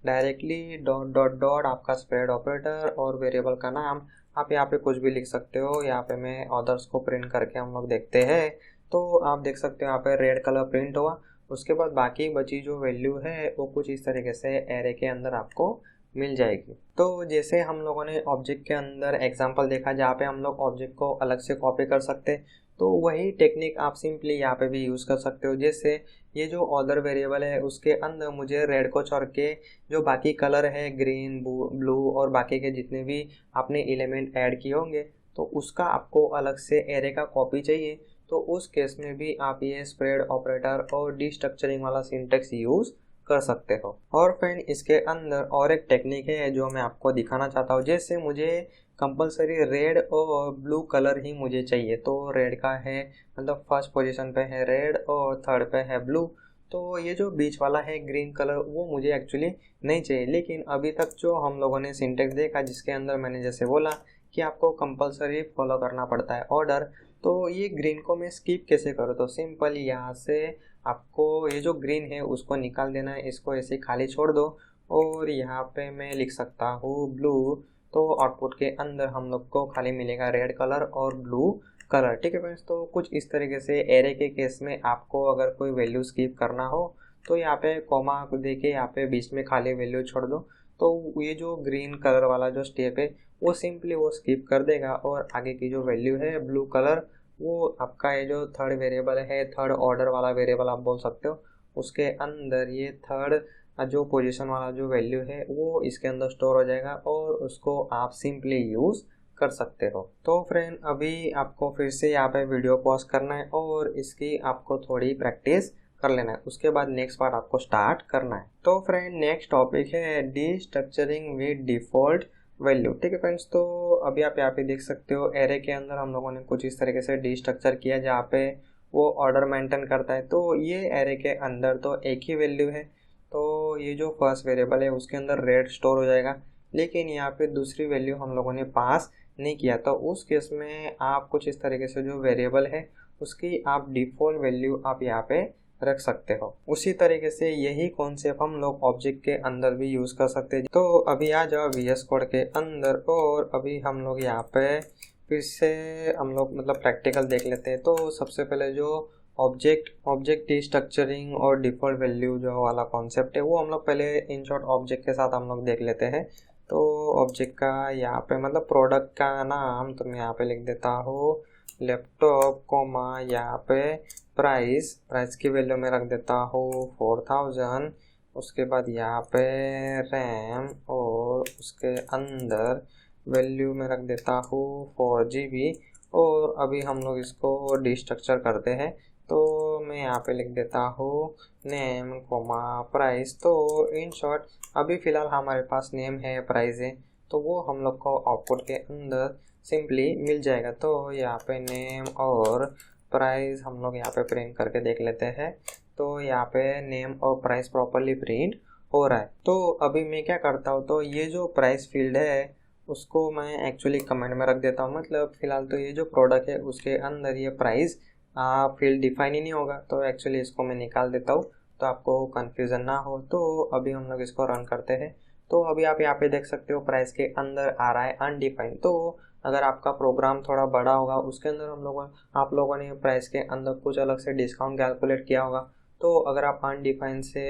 डायरेक्टली डॉट डॉट डॉट आपका स्प्रेड ऑपरेटर और वेरिएबल का नाम आप यहाँ पे कुछ भी लिख सकते हो। यहाँ पे मैं ऑर्डर्स को प्रिंट करके हम लोग देखते हैं तो आप देख सकते हो यहाँ पे रेड कलर प्रिंट हुआ। उसके बाद बाकी बची जो वैल्यू है वो कुछ इस तरीके से एरे के अंदर आपको मिल जाएगी। तो जैसे हम लोगों ने ऑब्जेक्ट के अंदर एग्जांपल देखा जहाँ पे हम लोग ऑब्जेक्ट को अलग से कॉपी कर सकते हैं, तो वही टेक्निक आप सिंपली यहाँ पे भी यूज़ कर सकते हो। जैसे ये जो ऑर्डर वेरिएबल है उसके अंदर मुझे रेड को छोड़ के जो बाकी कलर है ग्रीन ब्लू और बाकी के जितने भी आपने एलिमेंट ऐड किए होंगे तो उसका आपको अलग से एरे का कॉपी चाहिए, तो उस केस में भी आप ये स्प्रेड ऑपरेटर और डिस्ट्रक्चरिंग वाला सिंटेक्स यूज़ कर सकते हो। और फ्रेंड इसके अंदर और एक टेक्निक है जो मैं आपको दिखाना चाहता हूँ। जैसे मुझे कंपलसरी रेड और ब्लू कलर ही मुझे चाहिए, तो रेड का है मतलब फर्स्ट पोजीशन पे है रेड और थर्ड पे है ब्लू, तो ये जो बीच वाला है ग्रीन कलर वो मुझे एक्चुअली नहीं चाहिए। लेकिन अभी तक जो हम लोगों ने सिंटेक्स देखा जिसके अंदर मैंने जैसे बोला कि आपको कंपलसरी फॉलो करना पड़ता है ऑर्डर, तो ये ग्रीन को मैं स्किप कैसे करूँ, तो सिंपल यहाँ से आपको ये जो ग्रीन है उसको निकाल देना है, इसको ऐसे खाली छोड़ दो और यहाँ पे मैं लिख सकता हूँ ब्लू। तो आउटपुट के अंदर हम लोग को खाली मिलेगा रेड कलर और ब्लू कलर। ठीक है फ्रेंड्स, तो कुछ इस तरीके से एरे के केस में आपको अगर कोई वैल्यू स्किप करना हो तो यहाँ पे कॉमा देके यहाँ पे बीच में खाली वैल्यू छोड़ दो, तो ये जो ग्रीन कलर वाला जो स्टेप है वो सिंपली वो स्किप कर देगा और आगे की जो वैल्यू है ब्लू कलर, वो आपका ये जो थर्ड वेरिएबल है, थर्ड ऑर्डर वाला वेरिएबल आप बोल सकते हो, उसके अंदर ये थर्ड जो पोजीशन वाला जो वैल्यू है वो इसके अंदर स्टोर हो जाएगा और उसको आप सिंपली यूज़ कर सकते हो। तो फ्रेंड अभी आपको फिर से यहाँ पे वीडियो पॉज करना है और इसकी आपको थोड़ी प्रैक्टिस कर लेना है, उसके बाद नेक्स्ट पार्ट आपको स्टार्ट करना है। तो फ्रेंड नेक्स्ट टॉपिक है डिस्ट्रक्चरिंग विद डिफ़ॉल्ट वैल्यू। ठीक है फ्रेंड्स, तो अभी आप यहाँ पे देख सकते हो एरे के अंदर हम लोगों ने कुछ इस तरीके से डिस्ट्रक्चर किया जहाँ पे वो ऑर्डर मेंटेन करता है। तो ये एरे के अंदर तो एक ही वैल्यू है, तो ये जो फर्स्ट वेरिएबल है उसके अंदर रेड स्टोर हो जाएगा, लेकिन यहाँ पे दूसरी वैल्यू हम लोगों ने पास नहीं किया। तो उस केस में आप कुछ इस तरीके से जो वेरिएबल है उसकी आप डिफ़ॉल्ट वैल्यू आप यहाँ पे रख सकते हो। उसी तरीके से यही कॉन्सेप्ट हम लोग ऑब्जेक्ट के अंदर भी यूज़ कर सकते हैं। तो अभी आ जाओ VS कोड के अंदर और अभी हम लोग यहाँ पे फिर से हम लोग मतलब प्रैक्टिकल देख लेते हैं। तो सबसे पहले जो ऑब्जेक्ट डिस्ट्रक्चरिंग और डिफ़ॉल्ट वैल्यू जो वाला कॉन्सेप्ट है वो हम लोग पहले इन शॉर्ट ऑब्जेक्ट के साथ हम लोग देख लेते हैं। तो ऑब्जेक्ट का यहाँ पे मतलब प्रोडक्ट का नाम तो मैं यहाँ पे लिख देता हूँ लैपटॉप कोमा यहाँ पे प्राइस की वैल्यू में रख देता हूँ 4000। उसके बाद यहाँ पे रैम और उसके अंदर वैल्यू में रख देता हूँ 4GB। और अभी हम लोग इसको डिस्ट्रक्चर करते हैं, तो मैं यहाँ पे लिख देता हूँ नेम कोमा प्राइस। तो इन शॉर्ट अभी फ़िलहाल हमारे पास नेम है, प्राइस है, तो वो हम लोग को आउटपुट के अंदर सिंपली मिल जाएगा। तो यहाँ पे नेम और प्राइस हम लोग यहाँ पे प्रिंट करके देख लेते हैं। तो यहाँ पे नेम और प्राइस प्रॉपरली प्रिंट हो रहा है। तो अभी मैं क्या करता हूँ, तो ये जो प्राइस फील्ड है उसको मैं एक्चुअली कमेंट में रख देता हूँ। मतलब फ़िलहाल तो ये जो प्रोडक्ट है उसके अंदर ये प्राइस फील्ड डिफाइन ही नहीं होगा, तो एक्चुअली इसको मैं निकाल देता हूँ तो आपको कन्फ्यूज़न ना हो। तो अभी हम लोग इसको रन करते हैं। तो अभी आप यहाँ पे देख सकते हो प्राइस के अंदर आ रहा है अनडिफाइंड। तो अगर आपका प्रोग्राम थोड़ा बड़ा होगा उसके अंदर आप लोगों ने प्राइस के अंदर कुछ अलग से डिस्काउंट कैलकुलेट किया होगा, तो अगर आप अनडिफाइंड से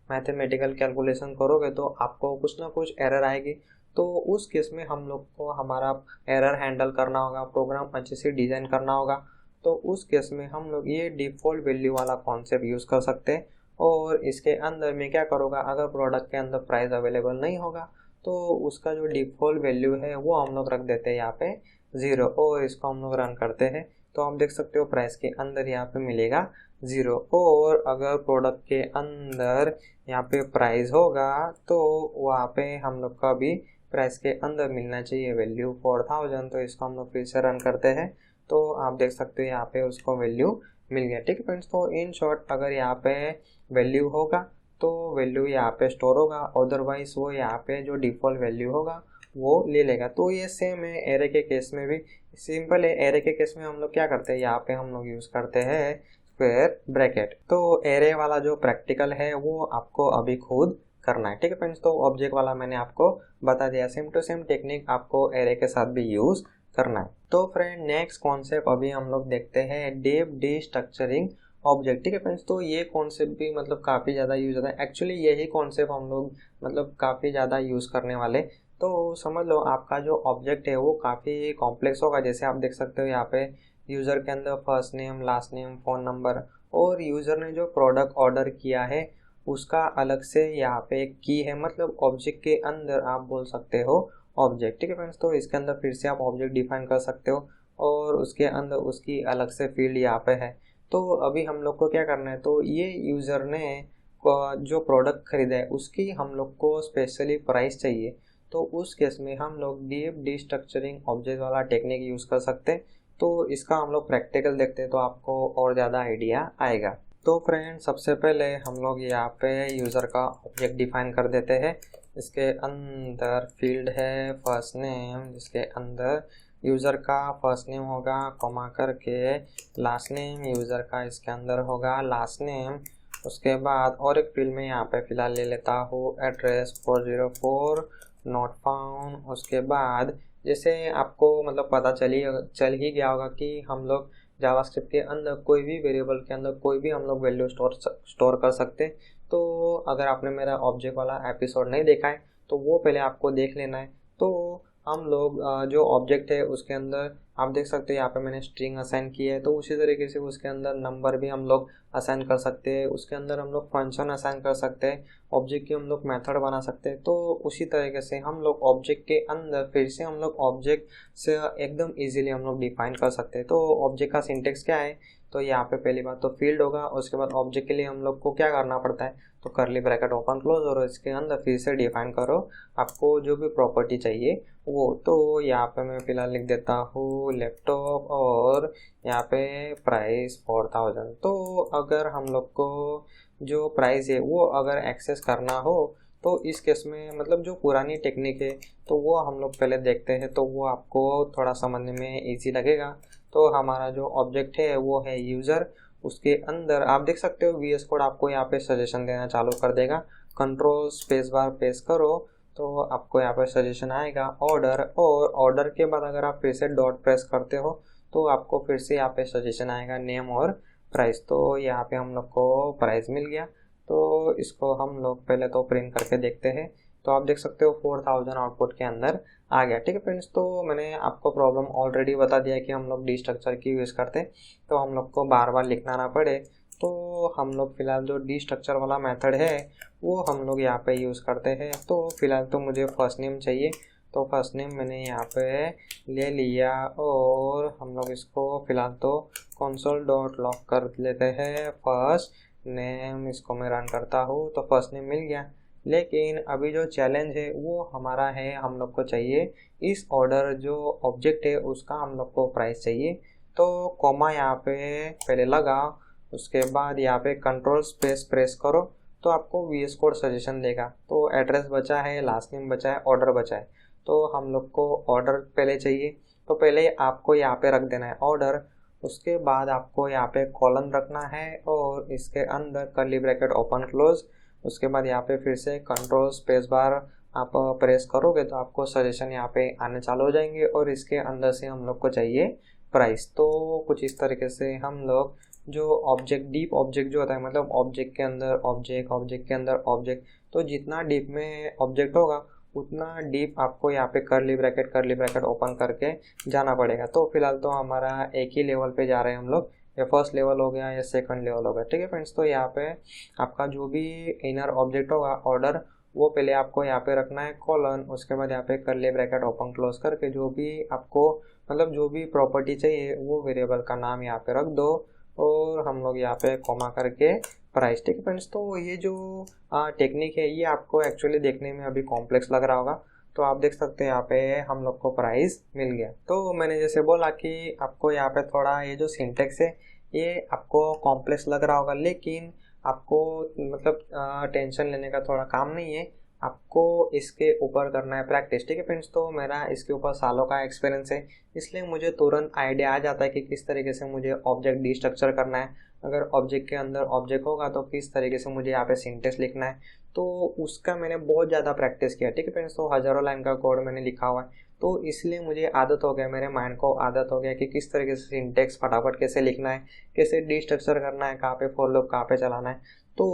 मैथमेटिकल कैलकुलेशन करोगे तो आपको कुछ ना कुछ एरर आएगी। तो उस केस में हम लोग को हमारा एरर हैंडल करना होगा, प्रोग्राम अच्छे से डिज़ाइन करना होगा। तो उस केस में हम लोग ये डिफ़ॉल्ट वैल्यू वाला कॉन्सेप्ट यूज़ कर सकते हैं। और इसके अंदर मैं क्या करूँगा, अगर प्रोडक्ट के अंदर प्राइस अवेलेबल नहीं होगा तो उसका जो डिफ़ॉल्ट वैल्यू है वो हम लोग रख देते हैं यहाँ पे 0 और इसको हम लोग रन करते हैं। तो आप देख सकते हो प्राइस के अंदर यहाँ पे मिलेगा 0। और अगर प्रोडक्ट के अंदर यहाँ पे प्राइस होगा तो वहाँ पे हम लोग का भी प्राइस के अंदर मिलना चाहिए वैल्यू 4000। तो इसको हम लोग फिर से रन करते हैं। तो आप देख सकते हो यहाँ पे उसको वैल्यू मिल गया। ठीक है फ्रेंड्स, तो इन शॉर्ट अगर यहाँ पे वैल्यू होगा तो वैल्यू यहाँ पे स्टोर होगा, अदरवाइज वो यहाँ पे जो डिफ़ॉल्ट वैल्यू होगा वो ले लेगा। तो ये सेम है एरे के केस में भी, सिंपल है। एरे के केस में हम लोग क्या करते हैं, यहाँ पे हम लोग यूज़ करते हैं स्क्वायर ब्रैकेट। तो एरे वाला जो प्रैक्टिकल है वो आपको अभी खुद करना है। ठीक है फ्रेंड्स, तो ऑब्जेक्ट वाला मैंने आपको बता दिया, सेम टू सेम टेक्निक आपको एरे के साथ भी यूज़ करना है। तो फ्रेंड नेक्स्ट कॉन्सेप्ट अभी हम लोग देखते हैं डेप डिस्ट्रक्चरिंग ऑब्जेक्ट। ठीक है फ्रेंड्स, तो ये कॉन्सेप्ट भी मतलब काफ़ी ज़्यादा यूज़ होता है। एक्चुअली यही कॉन्सेप्ट हम लोग मतलब काफ़ी ज़्यादा यूज़ करने वाले। तो समझ लो आपका जो ऑब्जेक्ट है वो काफ़ी कॉम्प्लेक्स होगा। जैसे आप देख सकते हो यहाँ पे यूज़र के अंदर first name, last name, phone number, और यूज़र ने जो प्रोडक्ट ऑर्डर किया है उसका अलग से यहाँ पे एक की है। मतलब ऑब्जेक्ट के अंदर आप बोल सकते हो ऑब्जेक्ट। ठीक है फ्रेंड्स, तो इसके अंदर फिर से आप ऑब्जेक्ट डिफाइन कर सकते हो और उसके अंदर उसकी अलग से फील्ड यहाँ पे है। तो अभी हम लोग को क्या करना है, तो ये यूज़र ने जो प्रोडक्ट खरीदा है उसकी हम लोग को स्पेशली प्राइस चाहिए। तो उस केस में हम लोग डीप डिस्ट्रक्चरिंग ऑब्जेक्ट वाला टेक्निक यूज़ कर सकते हैं। तो इसका हम लोग प्रैक्टिकल देखते हैं तो आपको और ज़्यादा आइडिया आएगा। तो फ्रेंड सबसे पहले हम लोग यहाँ पे यूज़र का ऑब्जेक्ट डिफाइन कर देते हैं। इसके अंदर फील्ड है फर्स्ट नेम, जिसके अंदर यूज़र का फर्स्ट नेम होगा कॉमा करके, लास्ट नेम यूज़र का इसके अंदर होगा लास्ट नेम। उसके बाद और एक फील्ड में यहाँ पे फ़िलहाल ले लेता हूँ एड्रेस 404 नॉट फाउंड। उसके बाद जैसे आपको मतलब पता चल ही गया होगा कि हम लोग जावास्क्रिप्ट के अंदर कोई भी वेरिएबल के अंदर कोई भी हम लोग वैल्यू स्टोर कर सकते हैं। तो अगर आपने मेरा ऑब्जेक्ट वाला एपिसोड नहीं देखा है तो वो पहले आपको देख लेना है। तो हम लोग जो ऑब्जेक्ट है उसके अंदर आप देख सकते हैं यहाँ पे मैंने स्ट्रिंग असाइन की है, तो उसी तरीके से उसके अंदर नंबर भी हम लोग असाइन कर सकते हैं, उसके अंदर हम लोग फंक्शन असाइन कर सकते हैं, ऑब्जेक्ट की हम लोग मेथड बना सकते हैं। तो उसी तरीके से हम लोग ऑब्जेक्ट के अंदर फिर से हम लोग ऑब्जेक्ट से एकदम इजीली हम लोग डिफाइन कर सकते हैं। तो ऑब्जेक्ट का सिंटेक्स क्या है, तो यहाँ पे पहली बात तो फील्ड होगा, उसके बाद ऑब्जेक्ट के लिए हम लोग को क्या करना पड़ता है, तो करली ब्रैकेट ओपन क्लोज और इसके अंदर फिर से डिफाइन करो आपको जो भी प्रॉपर्टी चाहिए वो। तो यहाँ पे मैं फिलहाल लिख देता हूँ लैपटॉप और यहाँ पे प्राइस 4000। तो अगर हम लोग को जो प्राइस है वो अगर एक्सेस करना हो तो इस केस में मतलब जो पुरानी टेक्निक है तो वो हम लोग पहले देखते हैं, तो वो आपको थोड़ा समझने में इजी लगेगा। तो हमारा जो ऑब्जेक्ट है वो है यूज़र, उसके अंदर आप देख सकते हो VS कोड आपको यहाँ पे सजेशन देना चालू कर देगा। कंट्रोल स्पेस बार प्रेस करो तो आपको यहाँ पे सजेशन आएगा ऑर्डर, और ऑर्डर के बाद अगर आप फिर से डॉट प्रेस करते हो तो आपको फिर से यहाँ पे सजेशन आएगा नेम और प्राइस। तो यहाँ पे हम लोग को प्राइस मिल गया। तो इसको हम लोग पहले तो प्रिंट करके देखते हैं। तो आप देख सकते हो 4000 आउटपुट के अंदर आ गया। ठीक है फ्रेंड्स, तो मैंने आपको प्रॉब्लम ऑलरेडी बता दिया कि हम लोग डी स्ट्रक्चर की यूज़ करते हैं तो हम लोग को बार बार लिखना ना पड़े। तो हम लोग फिलहाल जो डी स्ट्रक्चर वाला मेथड है वो हम लोग यहाँ पे यूज़ करते हैं। तो फिलहाल तो मुझे फर्स्ट नेम चाहिए, तो फर्स्ट नेम मैंने यहाँ पे ले लिया और हम लोग इसको फिलहाल तो console डॉट लॉग कर लेते हैं फर्स्ट नेम। इसको मैं रन करता हूँ तो फर्स्ट नेम मिल गया। लेकिन अभी जो चैलेंज है वो हमारा है, हम लोग को चाहिए इस ऑर्डर जो ऑब्जेक्ट है उसका हम लोग को प्राइस चाहिए। तो कॉमा यहाँ पे पहले लगा, उसके बाद यहाँ पे कंट्रोल स्पेस प्रेस करो तो आपको VS कोड सजेशन देगा। तो एड्रेस बचा है, लास्ट नेम बचा है, ऑर्डर बचा है। तो हम लोग को ऑर्डर पहले चाहिए, तो पहले आपको यहाँ पे रख देना है ऑर्डर, उसके बाद आपको यहाँ पे कॉलन रखना है और इसके अंदर कर्ली ब्रैकेट ओपन क्लोज। उसके बाद यहाँ पे फिर से कंट्रोल स्पेस बार आप प्रेस करोगे तो आपको सजेशन यहाँ पे आने चालू हो जाएंगे और इसके अंदर से हम लोग को चाहिए प्राइस। तो कुछ इस तरीके से हम लोग जो ऑब्जेक्ट डीप ऑब्जेक्ट जो होता है, मतलब ऑब्जेक्ट के अंदर ऑब्जेक्ट, ऑब्जेक्ट के अंदर ऑब्जेक्ट, तो जितना डीप में ऑब्जेक्ट होगा उतना डीप आपको यहाँ पे कर्ली ब्रैकेट ओपन करके जाना पड़ेगा। तो फिलहाल तो हमारा एक ही लेवल पे जा रहे हैं हम लोग, या फर्स्ट लेवल हो गया या सेकंड लेवल हो गया। ठीक है फ्रेंड्स, तो यहाँ पे आपका जो भी इनर ऑब्जेक्ट होगा ऑर्डर वो पहले आपको यहाँ पे रखना है कॉलन, उसके बाद यहाँ पे कर्ली ब्रैकेट ओपन क्लोज करके जो भी आपको मतलब जो भी प्रॉपर्टी चाहिए वो वेरिएबल का नाम यहाँ पे रख दो और हम लोग यहाँ पे कॉमा करके प्राइस। ठीक है फ्रेंड्स, तो ये जो टेक्निक है ये आपको एक्चुअली देखने में अभी कॉम्प्लेक्स लग रहा होगा। तो आप देख सकते हैं यहाँ पे हम लोग को प्राइस मिल गया। तो मैंने जैसे बोला कि आपको यहाँ पे थोड़ा ये जो सिंटेक्स है ये आपको कॉम्प्लेक्स लग रहा होगा, लेकिन आपको मतलब टेंशन लेने का थोड़ा काम नहीं है, आपको इसके ऊपर करना है प्रैक्टिस। ठीक है फ्रेंड्स, तो मेरा इसके ऊपर सालों का एक्सपीरियंस है, इसलिए मुझे तुरंत आइडिया आ जाता है कि किस तरीके से मुझे ऑब्जेक्ट डी स्ट्रक्चर करना है। अगर ऑब्जेक्ट के अंदर ऑब्जेक्ट होगा तो किस तरीके से मुझे यहाँ पे सिंटेक्स लिखना है, तो उसका मैंने बहुत ज़्यादा प्रैक्टिस किया। ठीक है फ्रेंड्स, तो हज़ारों लाइन का कोड मैंने लिखा हुआ है, तो इसलिए मुझे आदत हो गया, मेरे माइंड को आदत हो गया कि किस तरीके से सिंटेक्स फटाफट कैसे लिखना है, कैसे डी स्ट्रक्चर करना है, कहाँ पे फॉर लूप कहाँ पे चलाना है। तो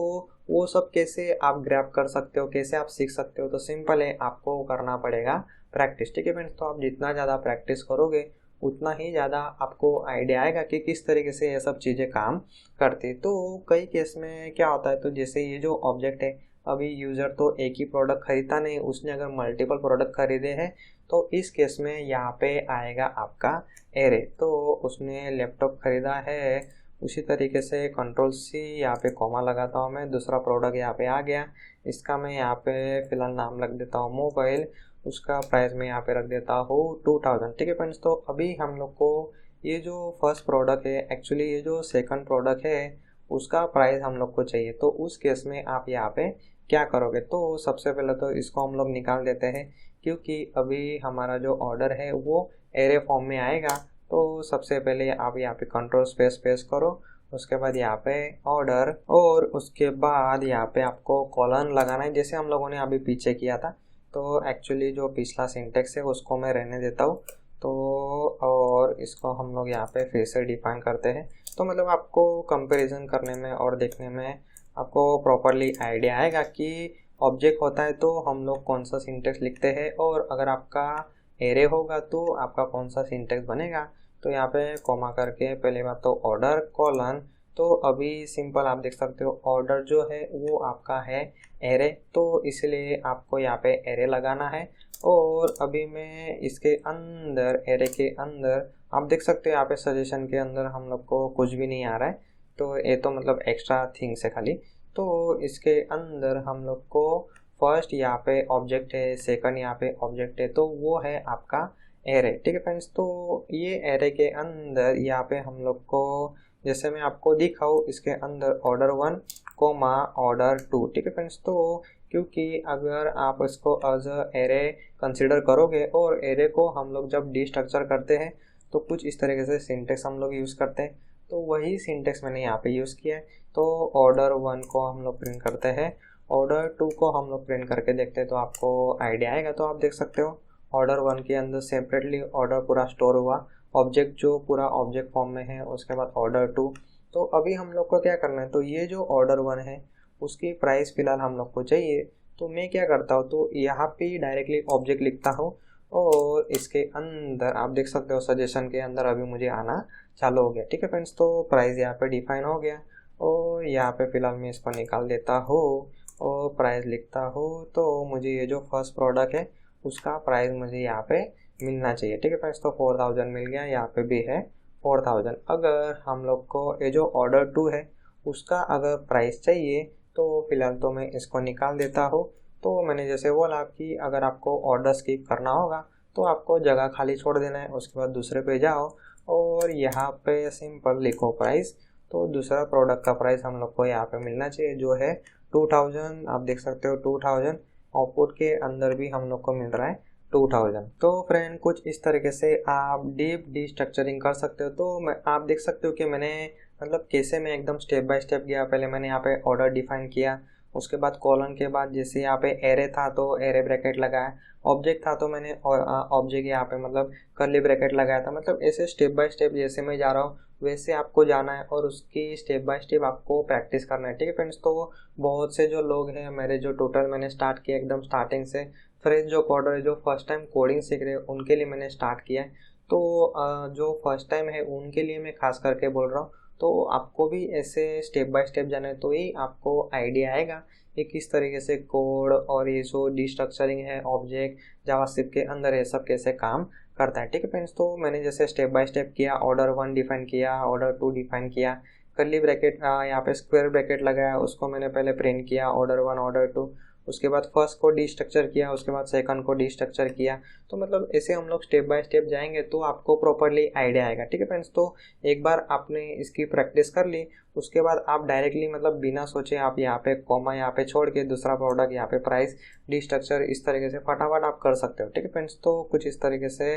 वो सब कैसे आप ग्रैब कर सकते हो, कैसे आप सीख सकते हो, तो सिंपल है, आपको करना पड़ेगा प्रैक्टिस। ठीक है फ्रेंड्स, तो आप जितना ज़्यादा प्रैक्टिस करोगे उतना ही ज़्यादा आपको आइडिया आएगा कि किस तरीके से ये सब चीज़ें काम करती। तो कई केस में क्या होता है, तो जैसे ये जो ऑब्जेक्ट है अभी यूज़र तो एक ही प्रोडक्ट खरीदता नहीं, उसने अगर मल्टीपल प्रोडक्ट खरीदे हैं तो इस केस में यहाँ पे आएगा आपका एरे। तो उसने लैपटॉप खरीदा है, उसी तरीके से कंट्रोल सी यहाँ पे कॉमा लगाता हूँ मैं, दूसरा प्रोडक्ट यहाँ पे आ गया, इसका मैं यहाँ पे फिलहाल नाम रख देता हूँ मोबाइल, उसका प्राइस मैं यहाँ पे रख देता हूँ 2000। ठीक है फ्रेंड्स, तो अभी हम लोग को ये जो फर्स्ट प्रोडक्ट है, एक्चुअली ये जो सेकंड प्रोडक्ट है उसका प्राइस हम लोग को चाहिए। तो उस केस में आप यहाँ पे क्या करोगे, तो सबसे पहले तो इसको हम लोग निकाल देते हैं क्योंकि अभी हमारा जो ऑर्डर है वो एरे फॉर्म में आएगा। तो सबसे पहले आप यहाँ पे कंट्रोल स्पेस प्रेस करो, उसके बाद यहाँ पे ऑर्डर और उसके बाद यहाँ पे आपको कॉलन लगाना है जैसे हम लोगों ने अभी पीछे किया था। तो एक्चुअली जो पिछला सिंटेक्स है उसको मैं रहने देता हूँ, तो और इसको हम लोग यहाँ पे फिर से डिफाइन करते हैं। तो मतलब आपको कंपैरिजन करने में और देखने में आपको प्रॉपरली आइडिया आएगा कि ऑब्जेक्ट होता है तो हम लोग कौन सा सिंटेक्स लिखते हैं, और अगर आपका एरे होगा तो आपका कौन सा सिंटेक्स बनेगा। तो यहाँ पे कॉमा करके पहले बात तो ऑर्डर कॉलन, तो अभी सिंपल आप देख सकते हो ऑर्डर जो है वो आपका है एरे, तो इसलिए आपको यहाँ पे एरे लगाना है। और अभी मैं इसके अंदर एरे के अंदर आप देख सकते हो यहाँ पे सजेशन के अंदर हम लोग को कुछ भी नहीं आ रहा है, तो ये तो मतलब एक्स्ट्रा थिंग्स है खाली। तो इसके अंदर हम लोग को फर्स्ट यहाँ पे ऑब्जेक्ट है, सेकंड यहाँ पे ऑब्जेक्ट है, तो वो है आपका एरे। ठीक है फ्रेंड्स, तो ये एरे के अंदर यहाँ पे हम लोग को जैसे मैं आपको दिखाऊँ इसके अंदर ऑर्डर 1 कोमा ऑर्डर 2। ठीक है फ्रेंड्स, तो क्योंकि अगर आप इसको एज अ एरे कंसिडर करोगे और एरे को हम लोग जब डिस्ट्रक्चर करते हैं तो कुछ इस तरीके से सिंटेक्स हम लोग यूज़ करते हैं, तो वही सिंटेक्स मैंने यहाँ पे यूज़ किया है। तो ऑर्डर 1 को हम लोग प्रिंट करते हैं, ऑर्डर 2 को हम लोग प्रिंट करके देखते हैं तो आपको आइडिया आएगा। तो आप देख सकते हो ऑर्डर 1 के अंदर सेपरेटली ऑर्डर पूरा स्टोर हुआ, ऑब्जेक्ट जो पूरा ऑब्जेक्ट फॉर्म में है, उसके बाद ऑर्डर 2। तो अभी हम लोग को क्या करना है, तो ये जो ऑर्डर 1 है उसकी प्राइस फिलहाल हम लोग को चाहिए। तो मैं क्या करता हूँ, तो यहाँ पे डायरेक्टली ऑब्जेक्ट लिखता हूँ और इसके अंदर आप देख सकते हो सजेशन के अंदर अभी मुझे आना चालू हो गया। ठीक है फ्रेंड्स, तो प्राइस यहाँ पे डिफाइन हो गया और यहाँ पे फिलहाल मैं इसको निकाल देता हूँ और प्राइस लिखता हूँ। तो मुझे ये जो फर्स्ट प्रोडक्ट है उसका प्राइस मुझे यहाँ पे मिलना चाहिए। ठीक है फ्रेंड्स, तो 4000 मिल गया, यहाँ पे भी है 4000। अगर हम लोग को ये जो ऑर्डर 2 है उसका अगर प्राइस चाहिए तो फिलहाल तो मैं इसको निकाल देता हूँ। तो मैंने जैसे बोला कि अगर आपको ऑर्डर स्किप करना होगा तो आपको जगह खाली छोड़ देना है, उसके बाद दूसरे पे जाओ और यहाँ पे सिंपल लिखो प्राइस। तो दूसरा प्रोडक्ट का प्राइस हम लोग को यहाँ पे मिलना चाहिए जो है 2000। आप देख सकते हो 2000, आउटपुट के अंदर भी हम लोग को मिल रहा है 2000। तो फ्रेंड कुछ इस तरीके से आप डीप डिस्ट्रक्चरिंग कर सकते हो। तो आप देख सकते हो कि मैंने मतलब कैसे मैं एकदम स्टेप बाय स्टेप गया। पहले मैंने यहाँ पे ऑर्डर डिफाइन किया, उसके बाद कॉलन के बाद जैसे यहाँ पे एरे था तो एरे ब्रैकेट लगाया, ऑब्जेक्ट था तो मैंने ऑब्जेक्ट यहाँ पे मतलब कर्ली ब्रैकेट लगाया था। मतलब ऐसे स्टेप बाय स्टेप जैसे मैं जा रहा हूँ वैसे आपको जाना है और उसकी स्टेप बाय स्टेप आपको प्रैक्टिस करना है। ठीक है फ्रेंड्स, तो बहुत से जो लोग हैं मेरे जो टोटल मैंने स्टार्ट किया एकदम स्टार्टिंग से, फ्रेश जो कोडर है जो फर्स्ट टाइम कोडिंग सीख रहे हैं उनके लिए मैंने स्टार्ट किया है। तो जो फर्स्ट टाइम है उनके लिए मैं खास करके बोल रहा हूँ। तो आपको भी ऐसे स्टेप बाय स्टेप जाना है तो ही आपको आइडिया आएगा कि किस तरीके से कोड और ये जो डिस्ट्रक्चरिंग है ऑब्जेक्ट जावास्क्रिप्ट के अंदर ये सब कैसे काम करता है। ठीक है फ्रेंड्स, तो मैंने जैसे स्टेप बाय स्टेप किया, ऑर्डर 1 डिफाइन किया, ऑर्डर 2 डिफाइन किया, कर्ली ब्रैकेट यहाँ पे स्क्वायर ब्रैकेट लगाया, उसको मैंने पहले प्रिंट किया ऑर्डर 1 ऑर्डर 2, उसके बाद फर्स्ट को डिस्ट्रक्चर किया, उसके बाद सेकंड को डिस्ट्रक्चर किया। तो मतलब ऐसे हम लोग स्टेप बाय स्टेप जाएंगे तो आपको प्रॉपरली आइडिया आएगा। ठीक है फ्रेंड्स, तो एक बार आपने इसकी प्रैक्टिस कर ली उसके बाद आप डायरेक्टली मतलब बिना सोचे आप यहाँ पे कॉमा यहाँ पे छोड़ के दूसरा प्रोडक्ट यहाँ पे प्राइस डिस्ट्रक्चर इस तरीके से फटाफट आप कर सकते हो। ठीक है फ्रेंड्स, तो कुछ इस तरीके से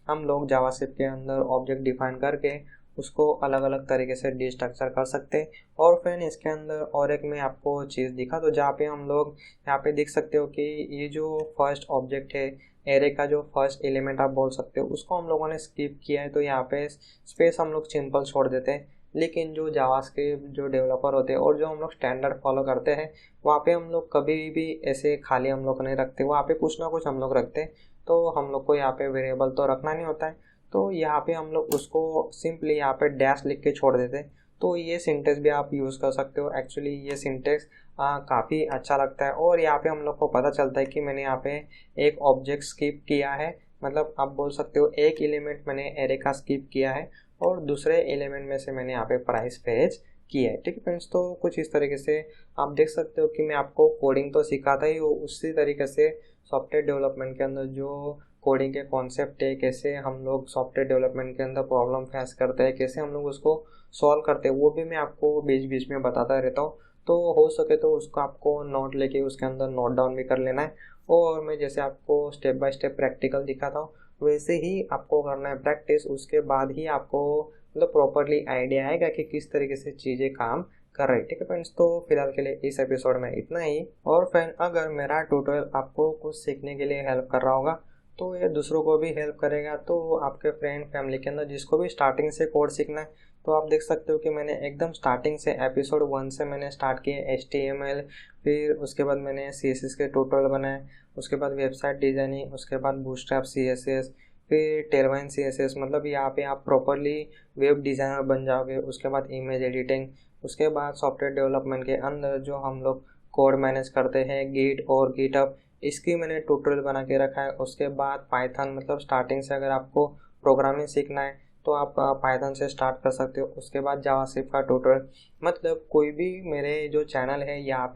हम लोग जावास्क्रिप्ट के अंदर ऑब्जेक्ट डिफाइन करके उसको अलग अलग तरीके से डिस्ट्रक्चर कर सकते हैं। और फिर इसके अंदर और एक मैं आपको चीज़ दिखा तो जहाँ पे हम लोग यहाँ पे देख सकते हो कि ये जो फर्स्ट ऑब्जेक्ट है एरे का जो फर्स्ट एलिमेंट आप बोल सकते हो उसको हम लोगों ने स्किप किया है, तो यहाँ पे स्पेस हम लोग सिंपल छोड़ देते हैं। लेकिन जो जावास्क्रिप्ट जो डेवलपर होते हैं और जो हम लोग स्टैंडर्ड फॉलो करते हैं वहाँ पे हम लोग कभी भी ऐसे खाली हम लोग नहीं रखते, वहाँ पे कुछ ना कुछ हम लोग रखते हैं। तो हम लोग को यहाँ पे वेरिएबल तो रखना नहीं होता है, तो यहाँ पे हम लोग उसको सिंपली यहाँ पे डैश लिख के छोड़ देते हैं। तो ये सिंटेक्स भी आप यूज़ कर सकते हो। एक्चुअली ये सिंटेक्स काफ़ी अच्छा लगता है और यहाँ पे हम लोग को पता चलता है कि मैंने यहाँ पे एक ऑब्जेक्ट स्किप किया है, मतलब आप बोल सकते हो एक एलिमेंट मैंने एरे का स्किप किया है और दूसरे एलिमेंट में से मैंने यहाँ पे प्राइस फेच किया है। ठीक है फ्रेंड्स, तो कुछ इस तरीके से आप देख सकते हो कि मैं आपको कोडिंग तो सिखाता ही हूँ, उसी तरीके से सॉफ्टवेयर डेवलपमेंट के अंदर जो कोडिंग के कॉन्सेप्ट है, कैसे हम लोग सॉफ्टवेयर डेवलपमेंट के अंदर प्रॉब्लम फेस करते हैं, कैसे हम लोग उसको सॉल्व करते हैं, वो भी मैं आपको बीच बीच में बताता रहता हूँ। तो हो सके तो उसको आपको नोट लेके उसके अंदर नोट डाउन भी कर लेना है और मैं जैसे आपको स्टेप बाय स्टेप प्रैक्टिकल दिखाता हूँ वैसे ही आपको करना है प्रैक्टिस। उसके बाद ही आपको मतलब प्रॉपरली आइडिया आएगा कि किस तरीके से चीज़ें काम कर रही है। ठीक है फ्रेंड्स, तो फिलहाल के लिए इस एपिसोड में इतना ही। और फ्रेंड अगर मेरा ट्यूटोरियल आपको कुछ सीखने के लिए हेल्प कर रहा होगा तो ये दूसरों को भी हेल्प करेगा। तो आपके फ्रेंड फैमिली के अंदर जिसको भी स्टार्टिंग से कोड सीखना है, तो आप देख सकते हो कि मैंने एकदम स्टार्टिंग से एपिसोड 1 से मैंने स्टार्ट किया HTML, फिर उसके बाद मैंने CSS के ट्यूटोरियल बनाए, उसके बाद वेबसाइट डिज़ाइनिंग, उसके बाद बूटस्ट्रैप CSS, फिर टेलवाइन CSS। मतलब यहाँ पे आप प्रॉपरली वेब डिज़ाइनर बन जाओगे। उसके बाद इमेज एडिटिंग, उसके बाद सॉफ्टवेयर डेवलपमेंट के अंदर जो हम लोग कोड मैनेज करते हैं गिट और गिटहब, इसकी मैंने ट्यूटोरियल बना के रखा है। उसके बाद पाइथन, मतलब स्टार्टिंग से अगर आपको प्रोग्रामिंग सीखना है तो आप पाइथन से स्टार्ट कर सकते हो। उसके बाद जावास्क्रिप्ट का ट्यूटोरियल, मतलब कोई भी मेरे जो चैनल है यहाँ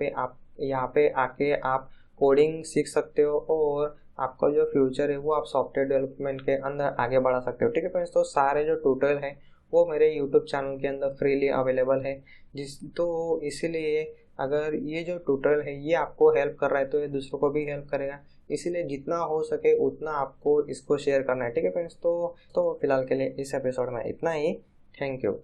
पे आके आप कोडिंग सीख सकते हो और आपका जो फ्यूचर है वो आप सॉफ्टवेयर डेवलपमेंट के अंदर आगे बढ़ा सकते हो। ठीक है फ्रेंड्स, तो सारे जो ट्यूटोरियल है वो मेरे यूट्यूब चैनल के अंदर फ्रीली अवेलेबल है। इसीलिए अगर ये जो ट्यूटोरियल है ये आपको हेल्प कर रहा है तो ये दूसरों को भी हेल्प करेगा। इसीलिए जितना हो सके उतना आपको इसको शेयर करना है। ठीक है फ्रेंड्स, तो फिलहाल के लिए इस एपिसोड में इतना ही। Thank you.